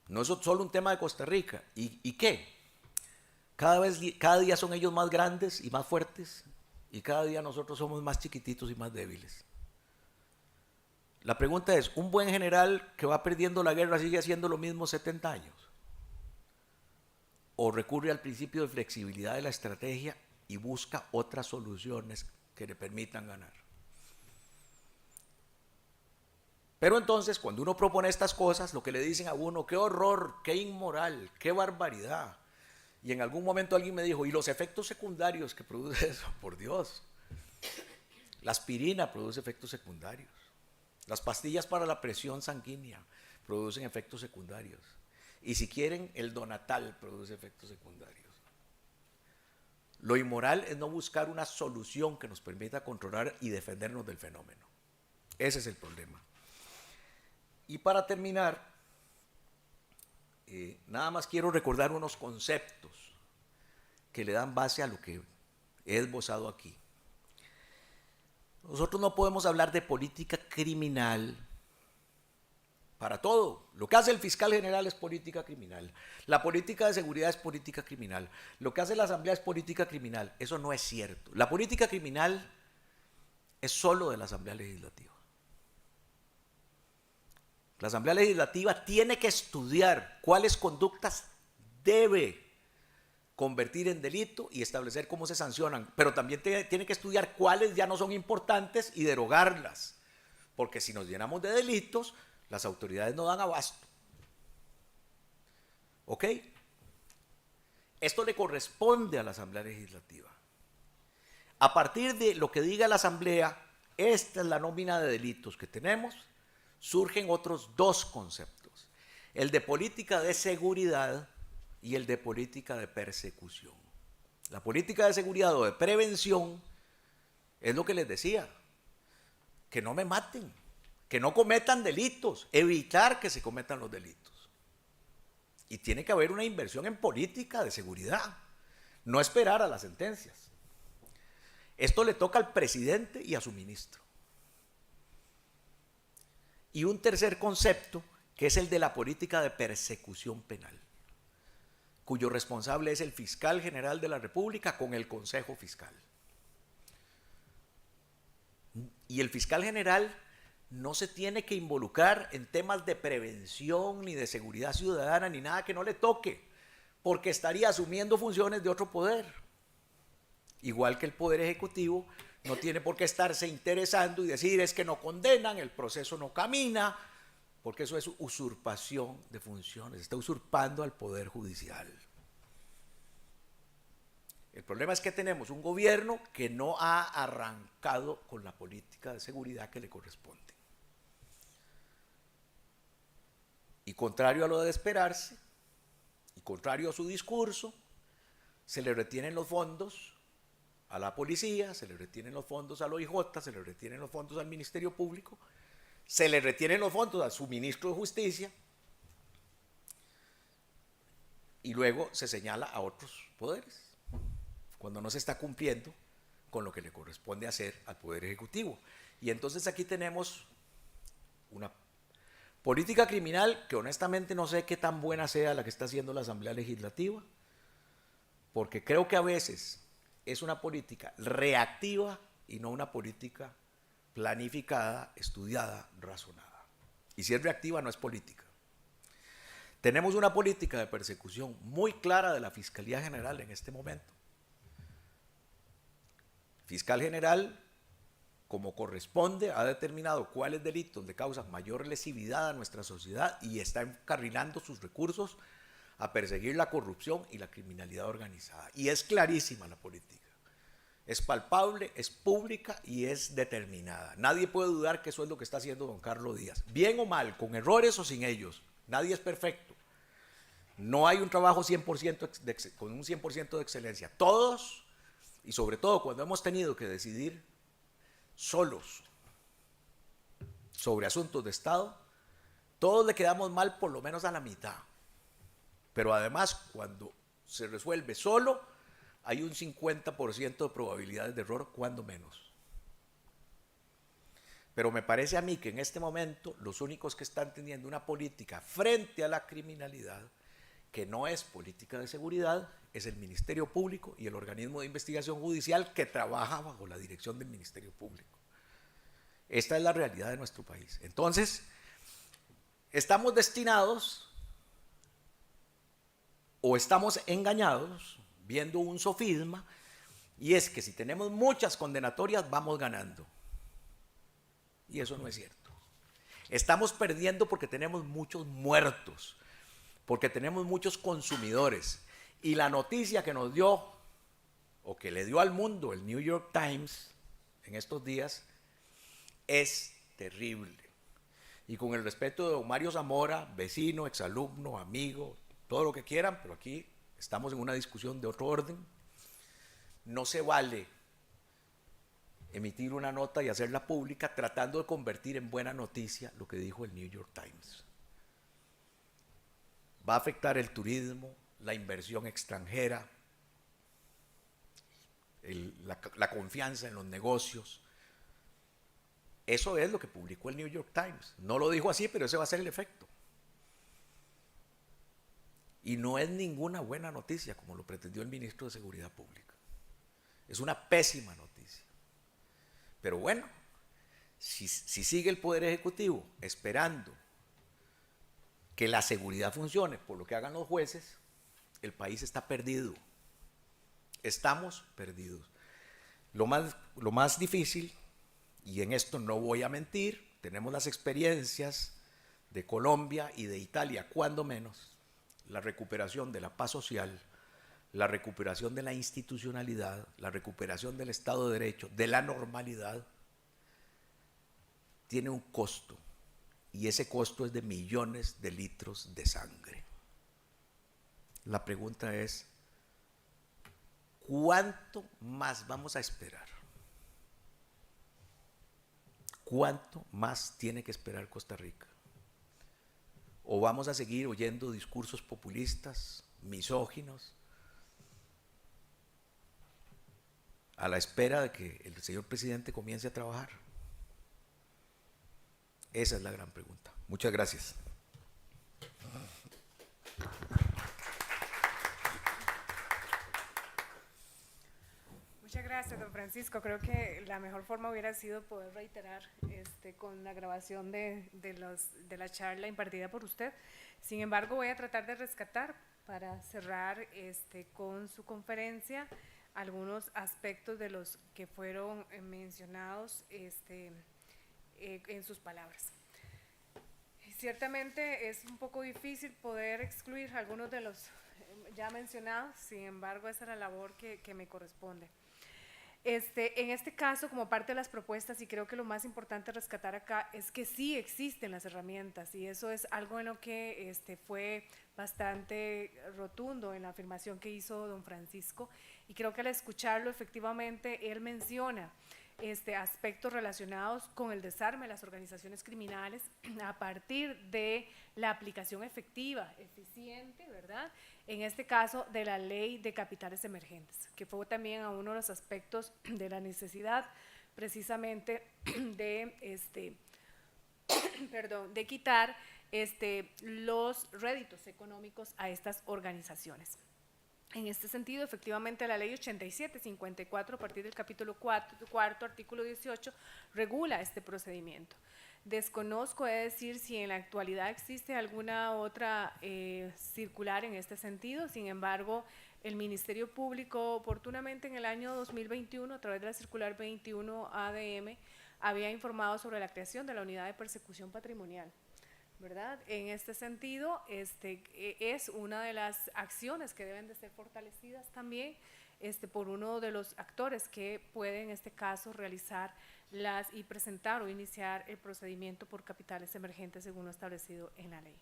No es solo un tema de Costa Rica. ¿Y qué? Cada día son ellos más grandes y más fuertes, y cada día nosotros somos más chiquititos y más débiles. La pregunta es, ¿un buen general que va perdiendo la guerra sigue haciendo lo mismo 70 años? ¿O recurre al principio de flexibilidad de la estrategia y busca otras soluciones que le permitan ganar? Pero entonces, cuando uno propone estas cosas, lo que le dicen a uno, qué horror, qué inmoral, qué barbaridad. Y en algún momento alguien me dijo, ¿y los efectos secundarios que produce eso? Por Dios. La aspirina produce efectos secundarios. Las pastillas para la presión sanguínea producen efectos secundarios. Y si quieren, el Donatal produce efectos secundarios. Lo inmoral es no buscar una solución que nos permita controlar y defendernos del fenómeno. Ese es el problema. Y para terminar, nada más quiero recordar unos conceptos que le dan base a lo que he esbozado aquí. Nosotros no podemos hablar de política criminal para todo. Lo que hace el fiscal general es política criminal. La política de seguridad es política criminal. Lo que hace la Asamblea es política criminal. Eso no es cierto. La política criminal es solo de la Asamblea Legislativa. La Asamblea Legislativa tiene que estudiar cuáles conductas debe convertir en delito y establecer cómo se sancionan, pero también tiene que estudiar cuáles ya no son importantes y derogarlas, porque si nos llenamos de delitos, las autoridades no dan abasto. ¿Ok? Esto le corresponde a la Asamblea Legislativa. A partir de lo que diga la Asamblea, esta es la nómina de delitos que tenemos, surgen otros dos conceptos, el de política de seguridad y el de política de persecución. La política de seguridad o de prevención es lo que les decía, que no me maten, que no cometan delitos, evitar que se cometan los delitos. Y tiene que haber una inversión en política de seguridad, no esperar a las sentencias. Esto le toca al presidente y a su ministro. Y un tercer concepto, que es el de la política de persecución penal, cuyo responsable es el fiscal general de la República con el Consejo Fiscal. Y el fiscal general no se tiene que involucrar en temas de prevención, ni de seguridad ciudadana, ni nada que no le toque, porque estaría asumiendo funciones de otro poder. Igual que el Poder Ejecutivo no tiene por qué estarse interesando y decir es que no condenan, el proceso no camina, porque eso es usurpación de funciones, está usurpando al Poder Judicial. El problema es que tenemos un gobierno que no ha arrancado con la política de seguridad que le corresponde. Y contrario a lo de esperarse, y contrario a su discurso, se le retienen los fondos a la policía, se le retienen los fondos al OIJ, se le retienen los fondos al Ministerio Público, se le retienen los fondos al subministro de Justicia y luego se señala a otros poderes cuando no se está cumpliendo con lo que le corresponde hacer al Poder Ejecutivo. Y entonces aquí tenemos una política criminal que honestamente no sé qué tan buena sea la que está haciendo la Asamblea Legislativa, porque creo que a veces es una política reactiva y no una política planificada, estudiada, razonada. Y si es reactiva no es política. Tenemos una política de persecución muy clara de la Fiscalía General en este momento. Fiscal General, como corresponde, ha determinado cuáles delitos le causan mayor lesividad a nuestra sociedad y está encarrilando sus recursos a perseguir la corrupción y la criminalidad organizada. Y es clarísima la política. Es palpable, es pública y es determinada. Nadie puede dudar que eso es lo que está haciendo don Carlos Díaz. Bien o mal, con errores o sin ellos. Nadie es perfecto. No hay un trabajo 100% con un 100% de excelencia. Todos, y sobre todo cuando hemos tenido que decidir solos sobre asuntos de Estado, todos le quedamos mal por lo menos a la mitad. Pero además, cuando se resuelve solo, hay un 50% de probabilidades de error, cuando menos. Pero me parece a mí que en este momento los únicos que están teniendo una política frente a la criminalidad, que no es política de seguridad, es el Ministerio Público y el organismo de investigación judicial que trabaja bajo la dirección del Ministerio Público. Esta es la realidad de nuestro país. Entonces, estamos destinados o estamos engañados viendo un sofisma, y es que si tenemos muchas condenatorias vamos ganando. Y eso no es cierto. Estamos perdiendo porque tenemos muchos muertos, porque tenemos muchos consumidores. Y la noticia que nos dio, o que le dio al mundo el New York Times en estos días, es terrible. Y con el respeto de don Mario Zamora, vecino, exalumno, amigo, todo lo que quieran, pero aquí estamos en una discusión de otro orden. No se vale emitir una nota y hacerla pública tratando de convertir en buena noticia lo que dijo el New York Times. Va a afectar el turismo, la inversión extranjera, la confianza en los negocios. Eso es lo que publicó el New York Times. No lo dijo así, pero ese va a ser el efecto. Y no es ninguna buena noticia, como lo pretendió el ministro de Seguridad Pública. Es una pésima noticia. Pero bueno, si sigue el Poder Ejecutivo esperando que la seguridad funcione por lo que hagan los jueces, el país está perdido. Estamos perdidos. Lo más difícil, y en esto no voy a mentir, tenemos las experiencias de Colombia y de Italia, cuando menos, la recuperación de la paz social, la recuperación de la institucionalidad, la recuperación del Estado de Derecho, de la normalidad, tiene un costo, y ese costo es de millones de litros de sangre. La pregunta es, ¿cuánto más vamos a esperar? ¿Cuánto más tiene que esperar Costa Rica? ¿O vamos a seguir oyendo discursos populistas, misóginos, a la espera de que el señor presidente comience a trabajar? Esa es la gran pregunta. Muchas gracias. Muchas gracias, don Francisco. Creo que la mejor forma hubiera sido poder reiterar con la grabación de la charla impartida por usted. Sin embargo, voy a tratar de rescatar, para cerrar con su conferencia, algunos aspectos de los que fueron mencionados en sus palabras. Ciertamente es un poco difícil poder excluir algunos de los ya mencionados, sin embargo, esa es la labor que me corresponde. En este caso, como parte de las propuestas, y creo que lo más importante rescatar acá es que sí existen las herramientas, y eso es algo en lo que fue bastante rotundo en la afirmación que hizo don Francisco, y creo que al escucharlo efectivamente él menciona aspectos relacionados con el desarme de las organizaciones criminales a partir de la aplicación efectiva, eficiente, ¿verdad? En este caso de la ley de capitales emergentes, que fue también a uno de los aspectos de la necesidad precisamente de, de quitar los réditos económicos a estas organizaciones. En este sentido, efectivamente, la ley 8754, a partir del capítulo 4, artículo 18, regula este procedimiento. Desconozco, decir, si en la actualidad existe alguna otra circular en este sentido. Sin embargo, el Ministerio Público, oportunamente en el año 2021, a través de la circular 21 ADM, había informado sobre la creación de la unidad de persecución patrimonial, ¿verdad? En este sentido, es una de las acciones que deben de ser fortalecidas también por uno de los actores que puede en este caso realizar y presentar o iniciar el procedimiento por capitales emergentes según lo establecido en la ley.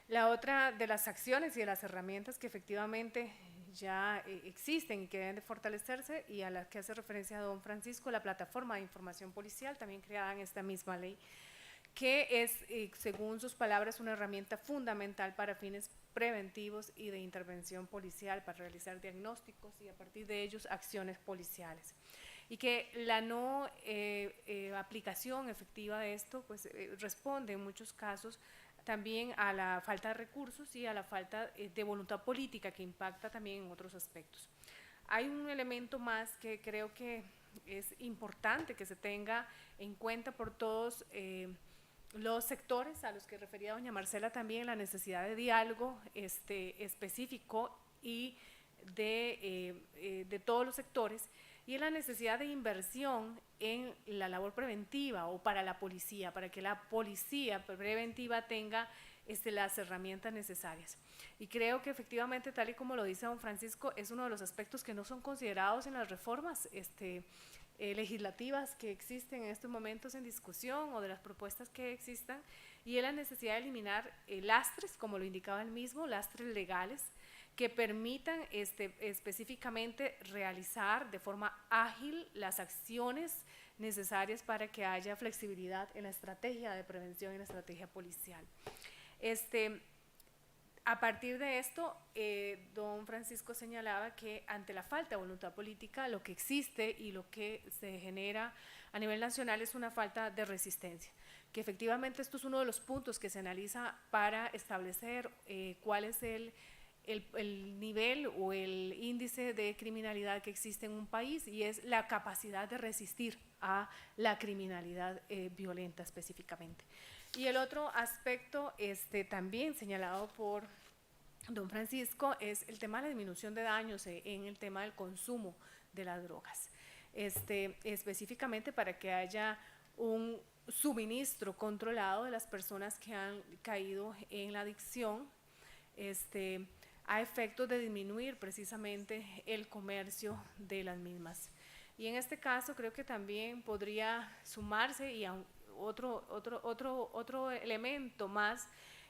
La otra de las acciones y de las herramientas que efectivamente ya existen y que deben de fortalecerse, y a las que hace referencia don Francisco, la plataforma de información policial, también creada en esta misma ley, que es, según sus palabras, una herramienta fundamental para fines preventivos y de intervención policial, para realizar diagnósticos y a partir de ellos acciones policiales. Y que la no aplicación efectiva de esto pues, responde en muchos casos también a la falta de recursos y a la falta de voluntad política, que impacta también en otros aspectos. Hay un elemento más que creo que es importante que se tenga en cuenta por todos los sectores a los que refería doña Marcela también, la necesidad de diálogo específico y de todos los sectores, y la necesidad de inversión en la labor preventiva o para la policía, para que la policía preventiva tenga las herramientas necesarias. Y creo que efectivamente, tal y como lo dice don Francisco, es uno de los aspectos que no son considerados en las reformas legislativas que existen en estos momentos en discusión o de las propuestas que existan, y es la necesidad de eliminar lastres, como lo indicaba él mismo, lastres legales que permitan específicamente realizar de forma ágil las acciones necesarias para que haya flexibilidad en la estrategia de prevención y en la estrategia policial. A partir de esto, don Francisco señalaba que ante la falta de voluntad política, lo que existe y lo que se genera a nivel nacional es una falta de resistencia, que efectivamente esto es uno de los puntos que se analiza para establecer cuál es el nivel o el índice de criminalidad que existe en un país, y es la capacidad de resistir a la criminalidad violenta específicamente. Y el otro aspecto también señalado por don Francisco es el tema de la disminución de daños en el tema del consumo de las drogas, específicamente para que haya un suministro controlado de las personas que han caído en la adicción, a efectos de disminuir precisamente el comercio de las mismas. Y en este caso creo que también podría sumarse y otro elemento más,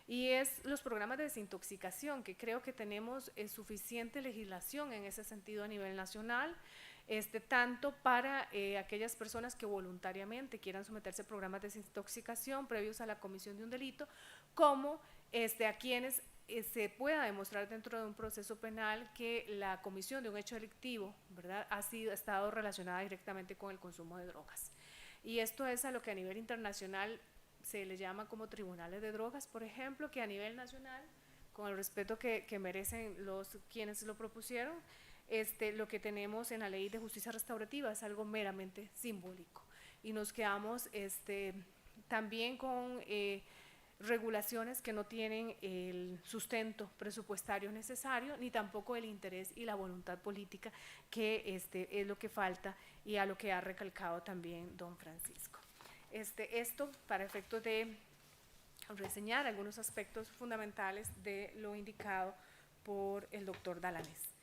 y es los programas de desintoxicación, que creo que tenemos suficiente legislación en ese sentido a nivel nacional, tanto para aquellas personas que voluntariamente quieran someterse a programas de desintoxicación previos a la comisión de un delito, como a quienes se pueda demostrar dentro de un proceso penal que la comisión de un hecho delictivo, ¿verdad?, ha estado relacionada directamente con el consumo de drogas. Y esto es a lo que a nivel internacional se le llama como tribunales de drogas, por ejemplo, que a nivel nacional, con el respeto que merecen quienes lo propusieron, lo que tenemos en la ley de justicia restaurativa es algo meramente simbólico, y nos quedamos también con regulaciones que no tienen el sustento presupuestario necesario, ni tampoco el interés y la voluntad política, que es lo que falta y a lo que ha recalcado también don Francisco. Esto para efectos de reseñar algunos aspectos fundamentales de lo indicado por el doctor Dalanés.